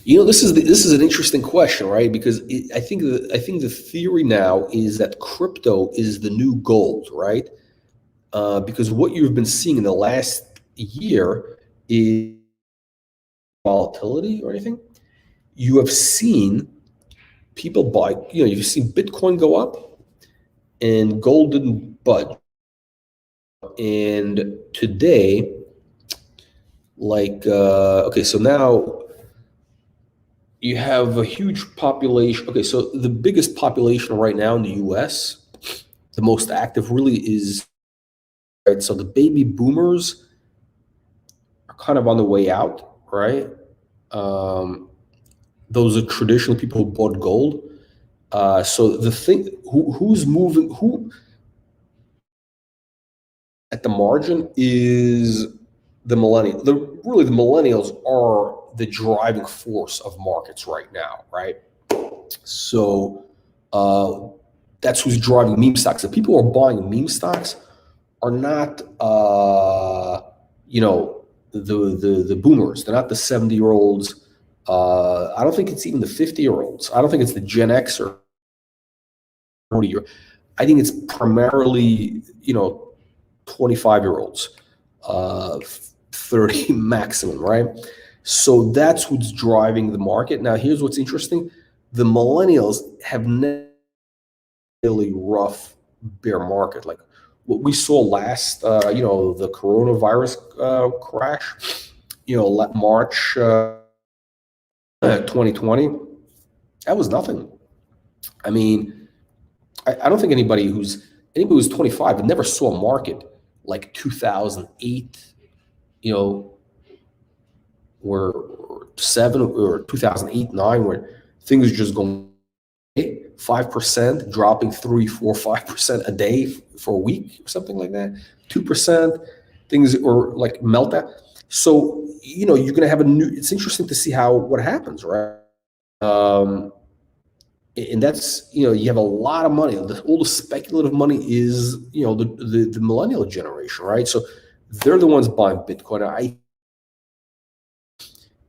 This is an interesting question, right? Because I think the theory now is that crypto is the new gold, right? Because what you've been seeing in the last year is volatility or anything. You have seen people buy, you've seen Bitcoin go up and gold didn't budge. And today, okay, so now you have a huge population. Okay, so the biggest population right now in the US, the most active really is, right? So the baby boomers are kind of on the way out, right? Those are traditional people who bought gold. So the thing, who's moving, who at the margin is the millennials. Really, the millennials are the driving force of markets right now, right? So that's who's driving meme stocks. The people who are buying meme stocks are not, the boomers. They're not the 70-year-olds. I don't think it's even the 50-year-olds. I don't think it's the Gen X or 40-year. I think it's primarily, 25-year-olds, 30 maximum, right? So that's what's driving the market. Now, here's what's interesting. The millennials have really rough bear market. Like what we saw last, the coronavirus crash, March 2020, that was nothing. I mean, I don't think anybody who's 25 and never saw a market like 2008, you know, where 2008, 9, where things are just going 5%, dropping 3, 4, 5% a day for a week or something like that, 2%, things or like melt out. So, you're going to have it's interesting to see what happens, right? And that's, you have a lot of money. All the speculative money is, the millennial generation, right? So they're the ones buying Bitcoin.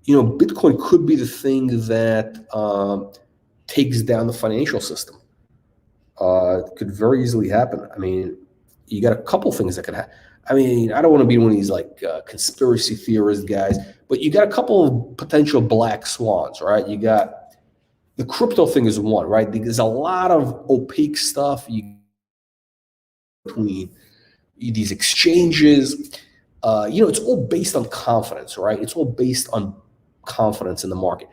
Bitcoin could be the thing that takes down the financial system. It could very easily happen. I mean, you got a couple things that could happen. I mean, I don't want to be one of these like conspiracy theorist guys, but you got a couple of potential black swans, right? You got the crypto thing is one, right? There's a lot of opaque stuff between these exchanges. It's all based on confidence, right? It's all based on confidence in the market.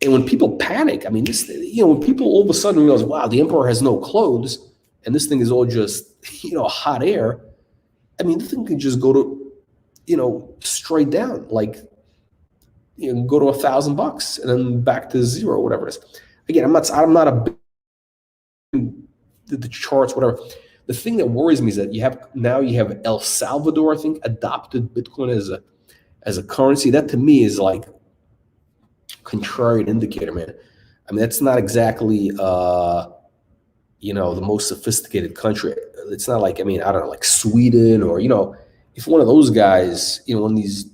And when people panic, I mean, when people all of a sudden realize, wow, the emperor has no clothes, and this thing is all just, hot air. I mean, the thing can just go to, straight down, like, go to $1,000 and then back to zero, whatever it is. Again, I'm not a the charts, whatever. The thing that worries me is that you have El Salvador, I think, adopted Bitcoin as a currency. That to me is like contrarian indicator, man. I mean, that's not exactly the most sophisticated country. It's not like, I mean, I don't know, like Sweden or if one of those guys, one of these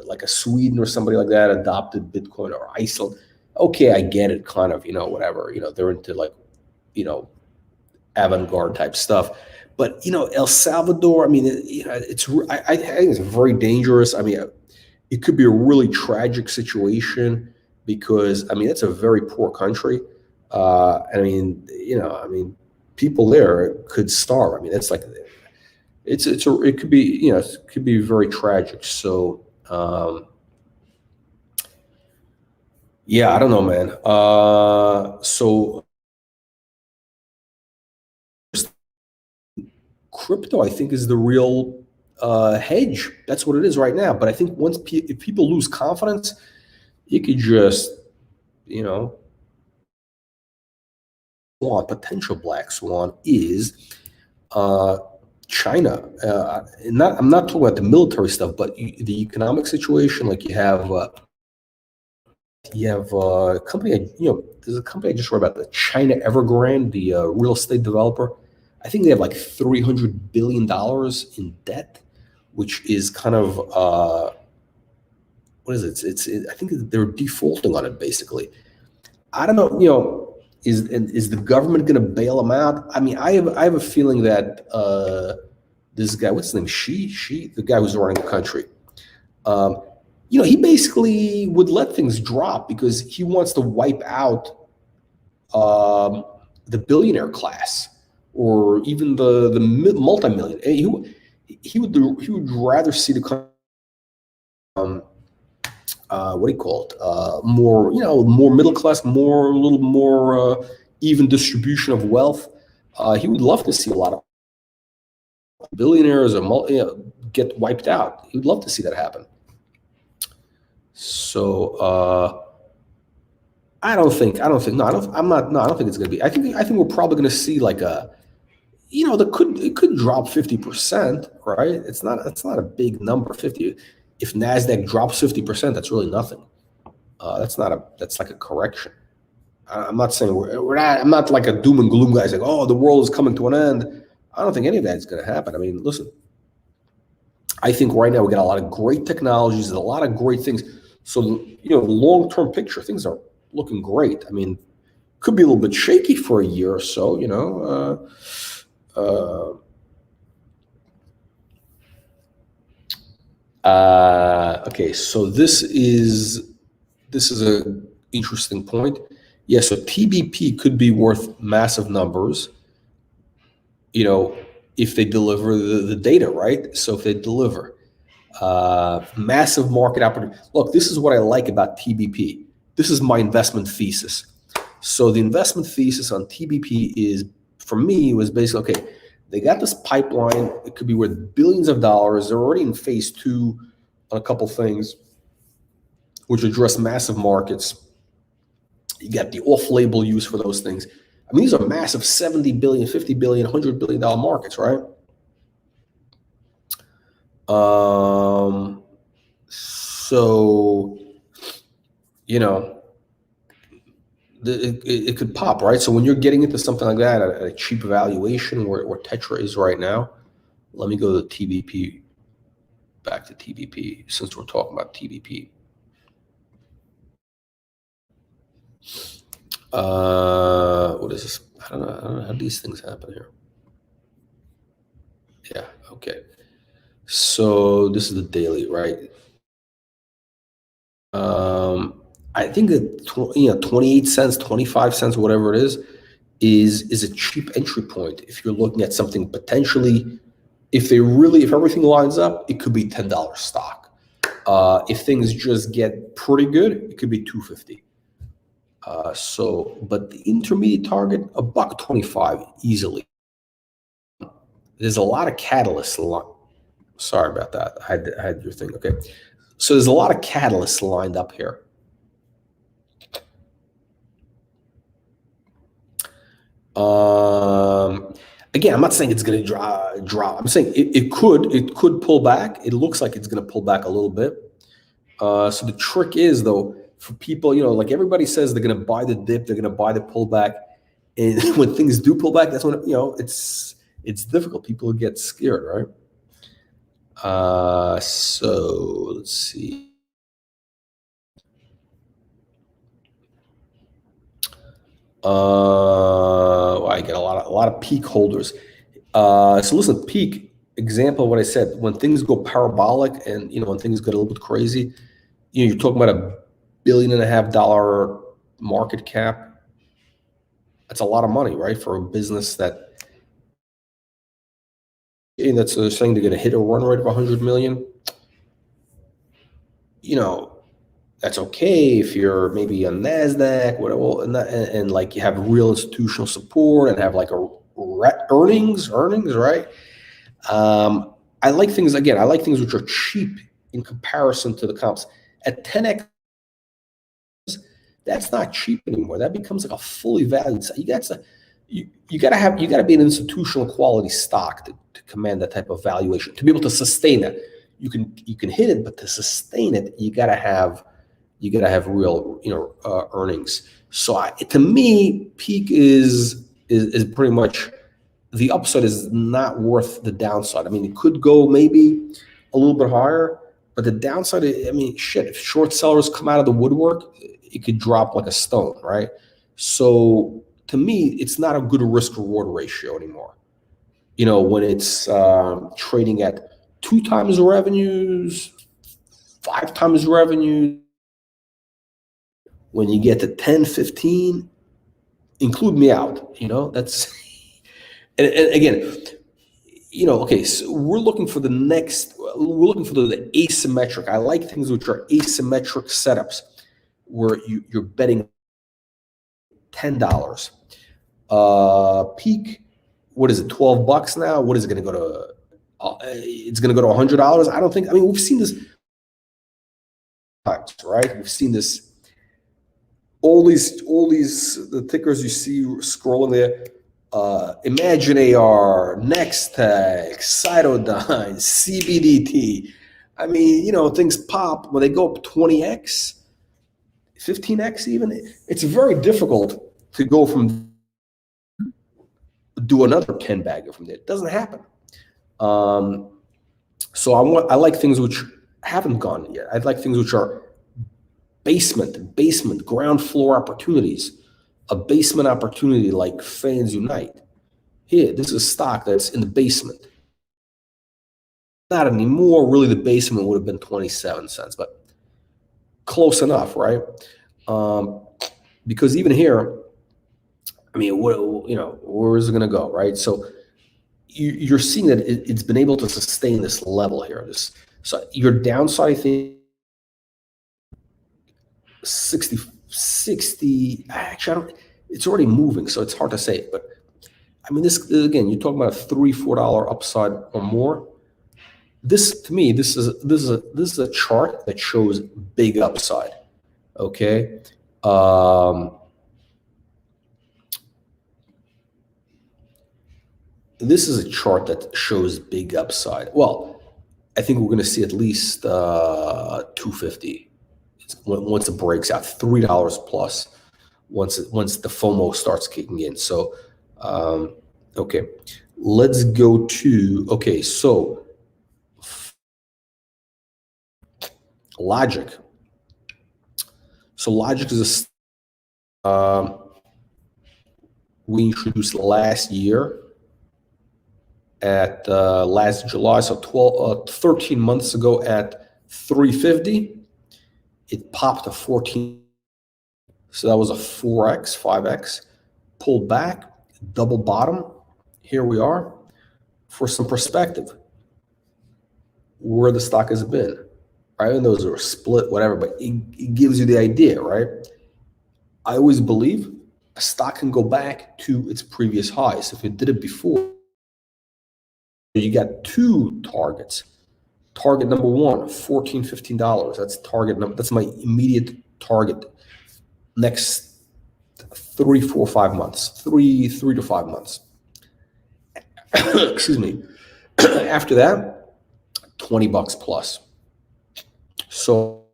like a Sweden or somebody like that adopted Bitcoin, or Iceland, okay, I get it, kind of, whatever, they're into like, avant-garde type stuff. But El Salvador, I mean, I think it's very dangerous. I mean, it could be a really tragic situation because I mean it's a very poor country. I mean, people there could starve. I mean, that's like it could be it could be very tragic. So yeah, I don't know, man. So crypto, I think, is the real hedge. That's what it is right now. But I think if people lose confidence, you could just, potential black swan is China. I'm not talking about the military stuff, but the economic situation. Like you have a company. There's a company I just read about, the China Evergrande, the real estate developer. I think they have like $300 billion in debt, which is kind of what is it? I think they're defaulting on it basically. I don't know. Is the government going to bail them out? I mean, I have a feeling that this guy, what's his name? The guy who's running the country. He basically would let things drop because he wants to wipe out the billionaire class, or even the multi-million. He would rather see the what do you call it? More middle class, a little more even distribution of wealth. He would love to see a lot of billionaires get wiped out. He would love to see that happen. So I don't think it's going to be. I think we're probably going to see like it could drop 50%, right? It's not a big number, 50. If NASDAQ drops 50%, that's really nothing. That's like a correction. I'm not saying I'm not like a doom and gloom guy saying, oh, the world is coming to an end. I don't think any of that is going to happen. I mean, listen, I think right now we got a lot of great technologies and a lot of great things. So, the long-term picture, things are looking great. I mean, could be a little bit shaky for a year or so, okay, so this is a interesting point. Yeah, so TBP could be worth massive numbers, if they deliver the data, right? So if they deliver massive market opportunity. Look, this is what I like about TBP. This is my investment thesis. So the investment thesis on TBP for me, was basically, okay, they got this pipeline. It could be worth billions of dollars. They're already in phase 2 on a couple things which address massive markets. You got the off-label use for those things. I mean, these are massive 70 billion, 50 billion, $100 billion markets, right? So, you know, it could pop, right? So when you're getting into something like that at a cheap valuation where Tetra is right now, let me go to TBP, back to TBP, since we're talking about TBP. What is this? I don't know how these things happen here. Yeah, okay. So this is the daily, right? I think that 28 cents, 25 cents, whatever it is a cheap entry point. If you're looking at something potentially, if everything lines up, it could be $10 stock. If things just get pretty good, it could be $2.50. But the intermediate target, $1.25 easily. There's a lot of catalysts. Sorry about that. I had your thing. Okay. So there's a lot of catalysts lined up here. Again, I'm not saying it's going to drop. I'm saying it could pull back. It looks like it's going to pull back a little bit. So the trick is, though, for people, like everybody says, they're going to buy the dip, they're going to buy the pullback, and when things do pull back, that's when it's difficult. People get scared, right? So let's see. I get a lot of peak holders. So listen, peak example of what I said. When things go parabolic and when things get a little bit crazy, you're talking about $1.5 billion market cap. That's a lot of money, right, for a business that's saying they're going to hit a run rate of 100 million. That's okay if you're maybe on NASDAQ, whatever, and like you have real institutional support and have like earnings, right? I like things which are cheap in comparison to the comps. At 10x, that's not cheap anymore. That becomes like a fully valued. You gotta be an institutional quality stock to command that type of valuation, to be able to sustain that. You can hit it, but to sustain it, you gotta have real earnings. So to me, peak is pretty much, the upside is not worth the downside. I mean, it could go maybe a little bit higher, but the downside, shit, if short sellers come out of the woodwork, it could drop like a stone, right? So to me, it's not a good risk reward ratio anymore. When it's trading at 2 times revenues, 5 times revenue, when you get to 10, 15, include me out. That's and again, okay, so we're looking for the asymmetric. I like things which are asymmetric setups where you're betting $10. Peak, what is it, $12 now? What is it going to go to? It's going to go to $100. I don't think. We've seen this times, right? We've seen this. All these the tickers you see scrolling there. Imagine AR, Nextech, Cytodyne, CBDT. Things pop when they go up 20x, 15x even. It's very difficult to go from do another 10 bagger from there. It doesn't happen. So I like things which haven't gone yet. I like things which are basement, ground floor opportunities. A basement opportunity like Fans Unite. Here, this is a stock that's in the basement. Not anymore. Really, the basement would have been 27 cents, but close enough, right? Because even here, where is it going to go, right? So you're seeing that it's been able to sustain this level here. So your downside, I think, 60. Actually, it's already moving, so it's hard to say. But this again, you're talking about a $3-4 upside or more. this to me, this is a chart that shows big upside. Okay. This is a chart that shows big upside. Well, I think we're going to see at least 250 once it breaks out, $3 plus once the FOMO starts kicking in. So, okay, let's go to, okay, so Logic. So Logic is a we introduced last year at last July, so 13 months ago at 350. It popped to 14. So that was a 4x, 5x, pulled back, double bottom. Here we are. For some perspective, where the stock has been, right? And those are split, whatever, but it gives you the idea, right? I always believe a stock can go back to its previous highs. If it did it before, you got two targets. Target number one, $14, $15. That's target number. That's my immediate target. Next 3, 4, 5 months. 3 to 5 months. Excuse me. After that, $20 plus. So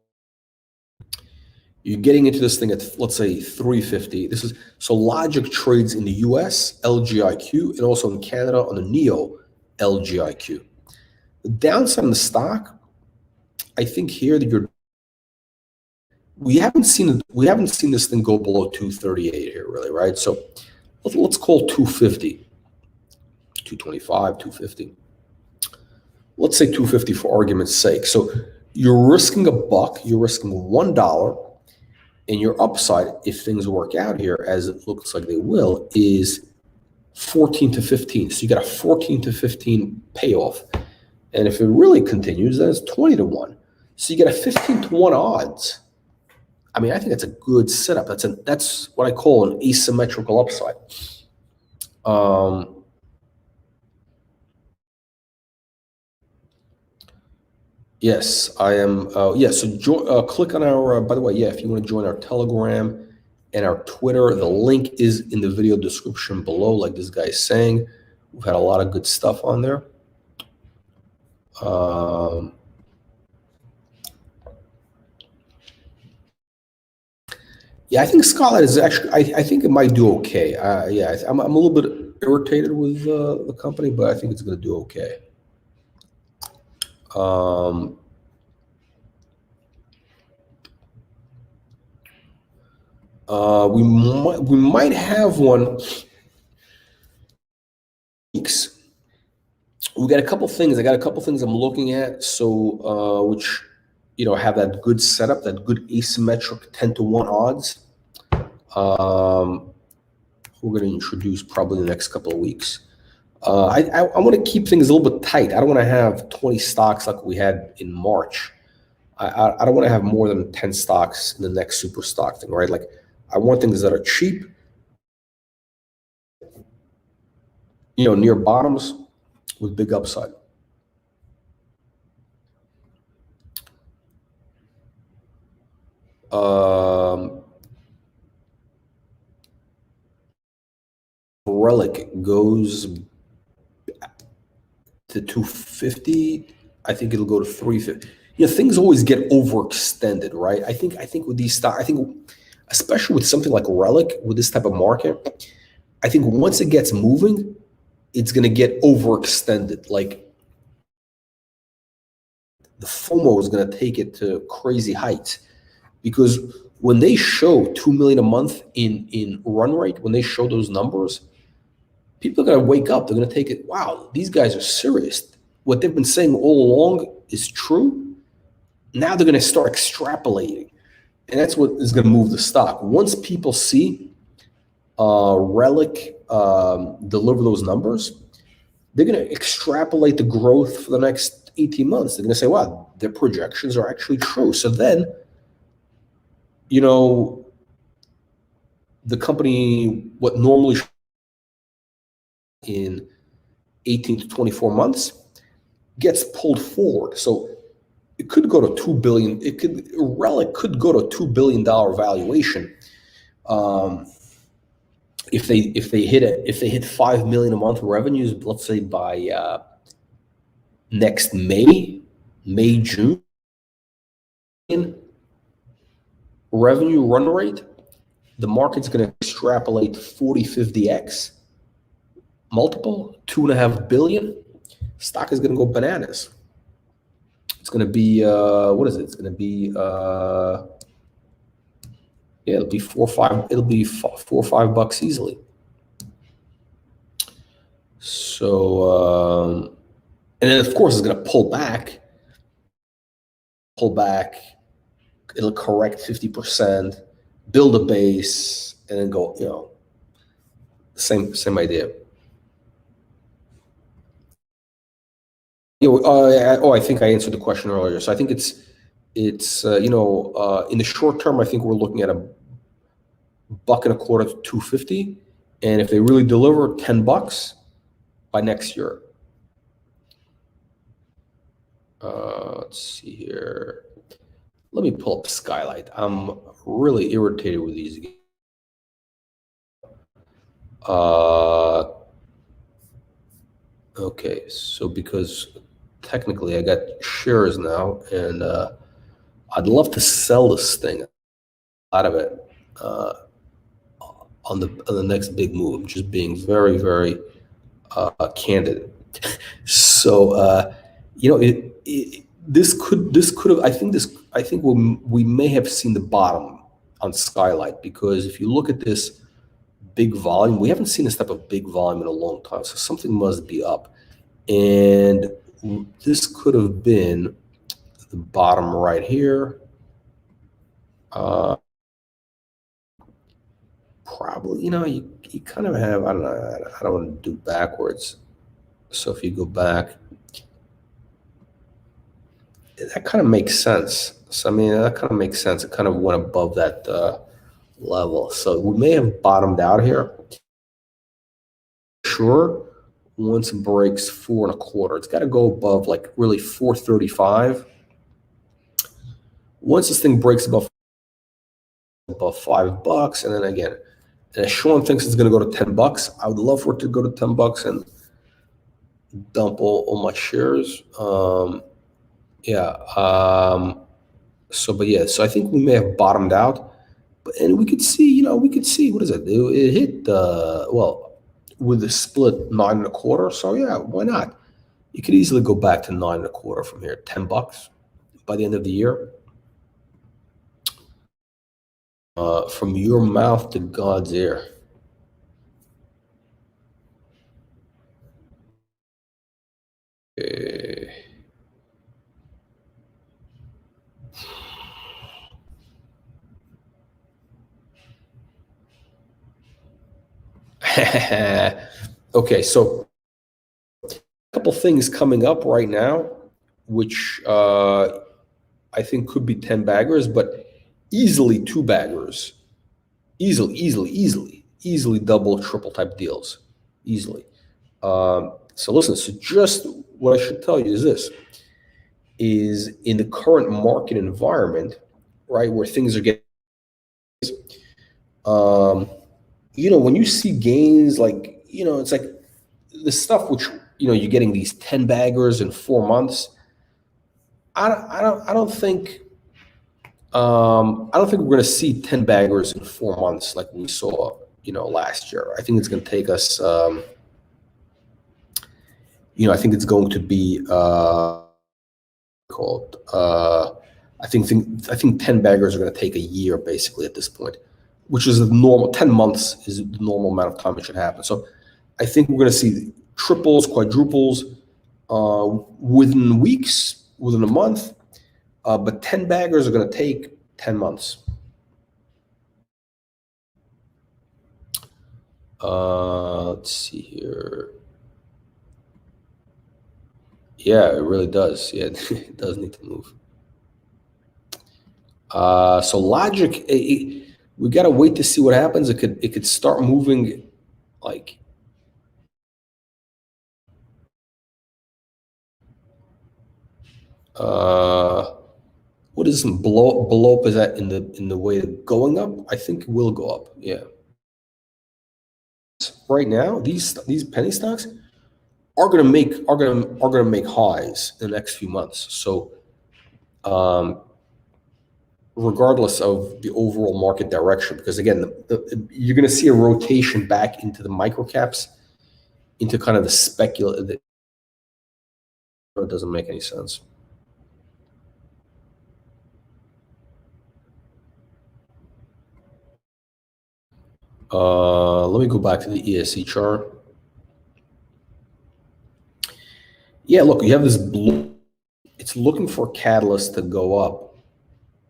you're getting into this thing at, let's say, 350. This is so Logic trades in the US, LGIQ, and also in Canada on the NEO LGIQ. The downside on the stock, I think here that we haven't seen this thing go below 238 here, really, right? So let's call 250, 225, 250. Let's say 250 for argument's sake. So you're risking $1, you're risking $1, and your upside, if things work out here as it looks like they will, is 14 to 15. So you got a 14 to 15 payoff. And if it really continues, then it's 20 to 1. So you get a 15 to 1 odds. I mean, I think that's a good setup. That's what I call an asymmetrical upside. Yes, I am. Yeah, so click on our, by the way, yeah, if you want to join our Telegram and our Twitter, the link is in the video description below, like this guy is saying. We've had a lot of good stuff on there. Yeah, I think Scarlett is actually, I think it might do okay. Yeah, I'm a little bit irritated with the company, but I think it's going to do okay. We might have one weeks. We got a couple things. I got a couple things I'm looking at. So which have that good setup, that good asymmetric 10 to 1 odds. We're going to introduce probably in the next couple of weeks. I want to keep things a little bit tight. I don't want to have 20 stocks like we had in March. I don't want to have more than 10 stocks in the next super stock thing, right? Like I want things that are cheap, near bottoms with big upside. Relic goes to 250. I think it'll go to 350. Things always get overextended, right? I think with these stocks, I think especially with something like Relic, with this type of market, I think once it gets moving, it's going to get overextended. Like the FOMO is going to take it to crazy heights, because when they show 2 million a month in run rate, when they show those numbers, people are going to wake up. They're going to take it, wow, these guys are serious. What they've been saying all along is true. Now they're going to start extrapolating. And that's what is going to move the stock. Once people see Relic deliver those numbers, they're going to extrapolate the growth for the next 18 months. They're going to say, wow, their projections are actually true. So then, the company, what normally in 18 to 24 months, gets pulled forward. So it could go to 2 billion. Relic could go to $2 billion valuation. If they hit 5 million a month revenues, let's say by next June, revenue run rate, the market's going to extrapolate 40-50x multiple, 2.5 billion. Stock is going to go bananas. It's going to be what is it? It's going to be it'll be $4 or $5 easily. So and then of course it's going to pull back. It'll correct 50%, build a base, and then go. Same idea. I think I answered the question earlier. So I think it's in the short term, I think we're looking at $1.25 to $2.50, and if they really deliver, $10 by next year. Let's see here. Let me pull up Skylight. I'm really irritated with these. Okay, so because technically I got shares now, and I'd love to sell this thing out of it on the next big move. I'm just being very, very candid. So this could have. I think we may have seen the bottom on Skylight, because if you look at this big volume, we haven't seen this type of big volume in a long time. So something must be up, and this could have been the bottom right here. Probably, you kind of have. I don't know. I don't want to do backwards. So if you go back, that kind of makes sense. So that kind of makes sense. It kind of went above that level. So we may have bottomed out here. Sure, once it breaks 4.25, it's got to go above really 435. Once this thing breaks above $5, and then again, and Sean thinks it's going to go to $10. I would love for it to go to $10 and dump all my shares. So I think we may have bottomed out, and we could see, what is it? It hit with the split 9.25. So yeah, why not? You could easily go back to 9.25 from here, $10 by the end of the year. From your mouth to God's ear. Okay, so a couple things coming up right now, which I think could be 10 baggers, but easily 2 baggers. Easily double, triple type deals. Easily. So listen, so just what I should tell you is this, is in the current market environment, right, where things are getting, when you see gains, it's like the stuff which, you're getting these 10 baggers in 4 months. I don't think we're going to see 10 baggers in 4 months like we saw, last year. I think it's going to take us, I think it's going to be I think 10 baggers are going to take a year basically at this point, which is the normal. 10 months is the normal amount of time it should happen. So I think we're going to see triples, quadruples within weeks, within a month. But 10 baggers are going to take 10 months. Let's see here. Yeah, it really does. Yeah, it does need to move. So logic, we got to wait to see what happens. It could start moving What is blow up? Is that in the way of going up? I think it will go up. Yeah. Right now, these penny stocks are gonna make highs in the next few months. So regardless of the overall market direction, because again, you're going to see a rotation back into the micro caps, into kind of the speculative. It doesn't make any sense. Let me go back to the ESC chart. Yeah, look, you have this blue. It's looking for a catalyst to go up,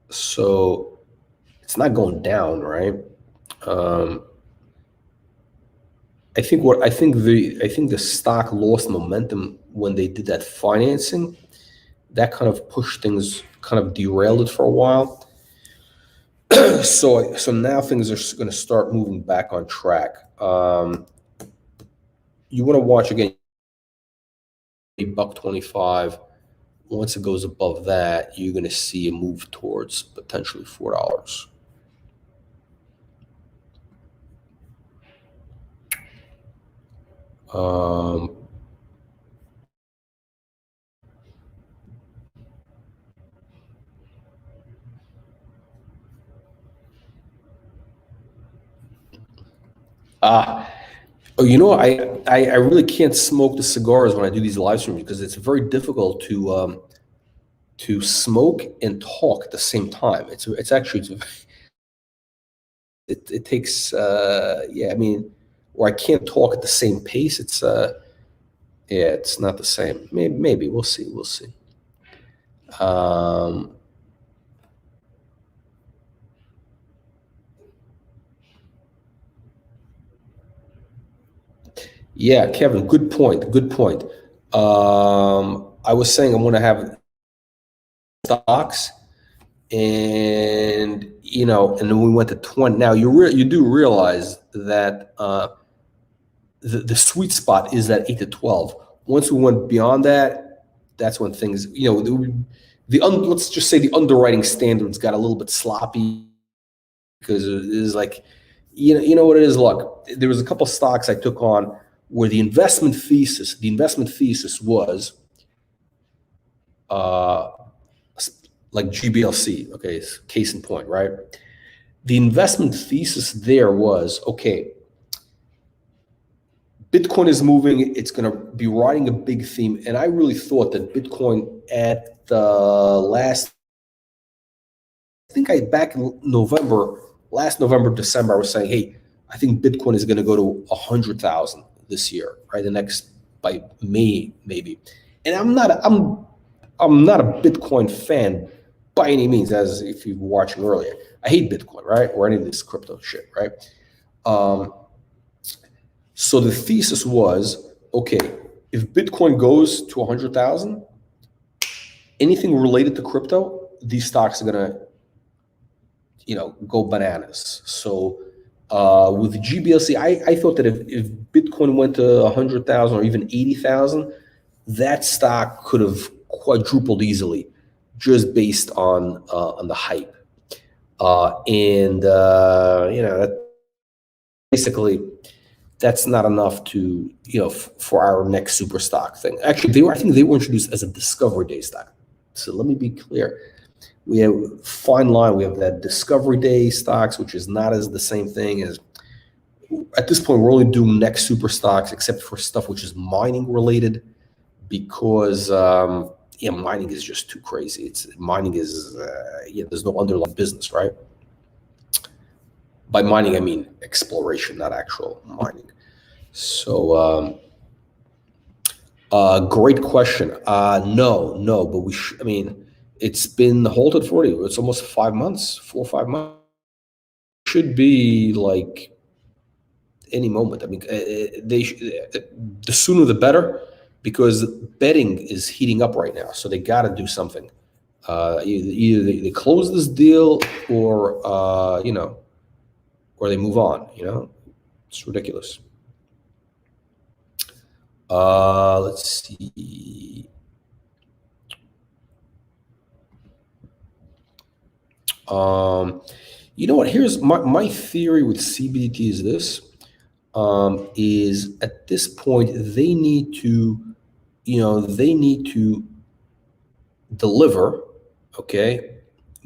so it's not going down, right? I think the stock lost momentum when they did that financing. That kind of pushed things, kind of derailed it for a while. So now things are going to start moving back on track. You want to watch again, $1.25. Once it goes above that, you're going to see a move towards potentially $4. Oh, I really can't smoke the cigars when I do these live streams because it's very difficult to smoke and talk at the same time. It's actually it takes yeah, I mean, or I can't talk at the same pace. It's yeah, it's not the same. Maybe we'll see. We'll see. Yeah, Kevin, good point. Good point. I was saying I'm going to have stocks, and and then we went to 20. Now you do realize that the sweet spot is that 8 to 12. Once we went beyond that, that's when things, let's just say the underwriting standards got a little bit sloppy, because it is like, you know what it is. Look, there was a couple stocks I took on where the investment thesis was like GBLC. Okay, case in point, right? The investment thesis there was, okay, Bitcoin is moving, it's going to be riding a big theme. And I really thought that Bitcoin at the last, I think back in last November, December, I was saying, hey, I think Bitcoin is going to go to 100,000 this year, right? The next, by May, maybe. And I'm not a Bitcoin fan by any means, as if you were watching earlier. I hate Bitcoin, right? Or any of this crypto shit, right? So the thesis was, okay, if Bitcoin goes to 100,000, anything related to crypto, these stocks are gonna, go bananas. So with the GBLC, I thought that if Bitcoin went to 100,000 or even 80,000, that stock could have quadrupled easily, just based on the hype. And that basically, that's not enough to, for our next super stock thing. Actually, I think they were introduced as a Discovery Day stock. So let me be clear. We have fine line. We have that Discovery Day stocks, which is not as the same thing as, at this point, we're only doing next super stocks, except for stuff which is mining related, because mining is just too crazy. Mining is there's no underlying business, right? By mining, I mean exploration, not actual mining. So, great question. No, but I mean, it's been halted for you. It's almost 5 months, 4 or 5 months. Should be like any moment. I mean, the sooner the better, because betting is heating up right now. So they got to do something. Either they close this deal, or or they move on. It's ridiculous. Let's see. You know what? Here's my theory with CBDT is this: is at this point they need to, they need to deliver, okay,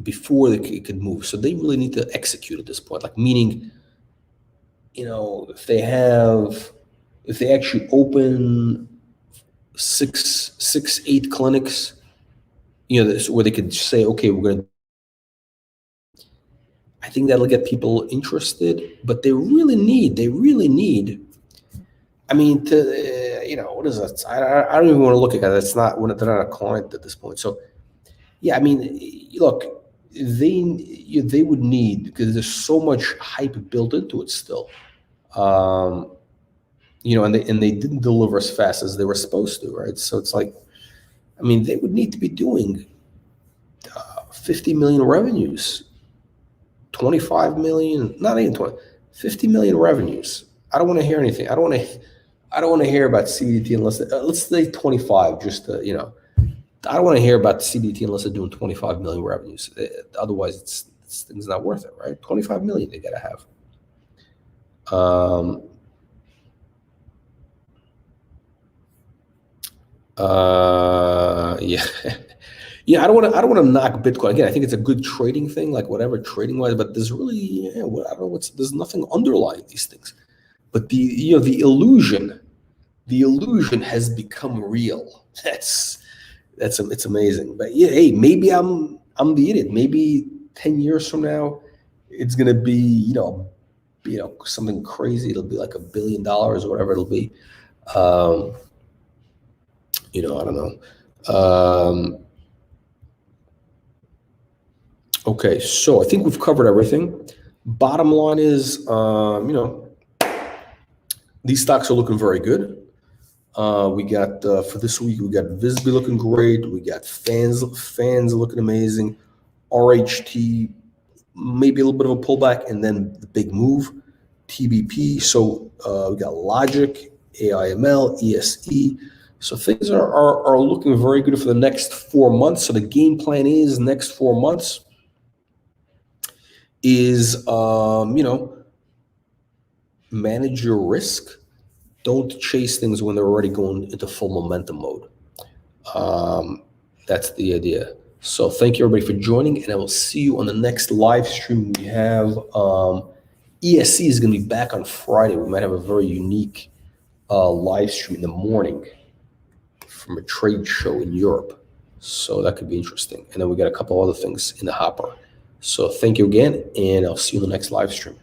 before it could move. So they really need to execute at this point. Like meaning, if they actually open six, 8 clinics, where they could say, okay, we're going to. I think that'll get people interested, but they really need. I mean, what is that? I don't even want to look at that. It's not when they're not a client at this point. So, yeah, I mean, look, they would need, because there's so much hype built into it still, and they didn't deliver as fast as they were supposed to, right? So it's like, I mean, they would need to be doing 50 million revenues, 25 million, not even 20, 50 million revenues. I don't want to hear anything. I don't want to hear about CBDT unless let's say 25. Just I don't want to hear about CBDT unless they're doing 25 million revenues. Otherwise, it's thing's not worth it, right? 25 million they gotta have. Yeah. Yeah, I don't want to knock Bitcoin. Again, I think it's a good trading thing, like whatever trading wise, but there's really, I don't know there's nothing underlying these things. But the illusion has become real. It's amazing. But yeah, hey, maybe I'm the idiot. Maybe 10 years from now, it's gonna be, something crazy. It'll be like $1 billion or whatever it'll be. I don't know. Okay, so I think we've covered everything. Bottom line is, these stocks are looking very good. We got for this week, we got Visby looking great. We got fans looking amazing. RHT, maybe a little bit of a pullback, and then the big move, TBP. So we got Logic, AIML, ESE. So things are looking very good for the next 4 months. So the game plan is next 4 months is, manage your risk. Don't chase things when they're already going into full momentum mode. That's the idea. So thank you everybody for joining, and I will see you on the next live stream. We have ESC is going to be back on Friday. We might have a very unique live stream in the morning from a trade show in Europe. So that could be interesting. And then we got a couple other things in the hopper. So thank you again, and I'll see you in the next live stream.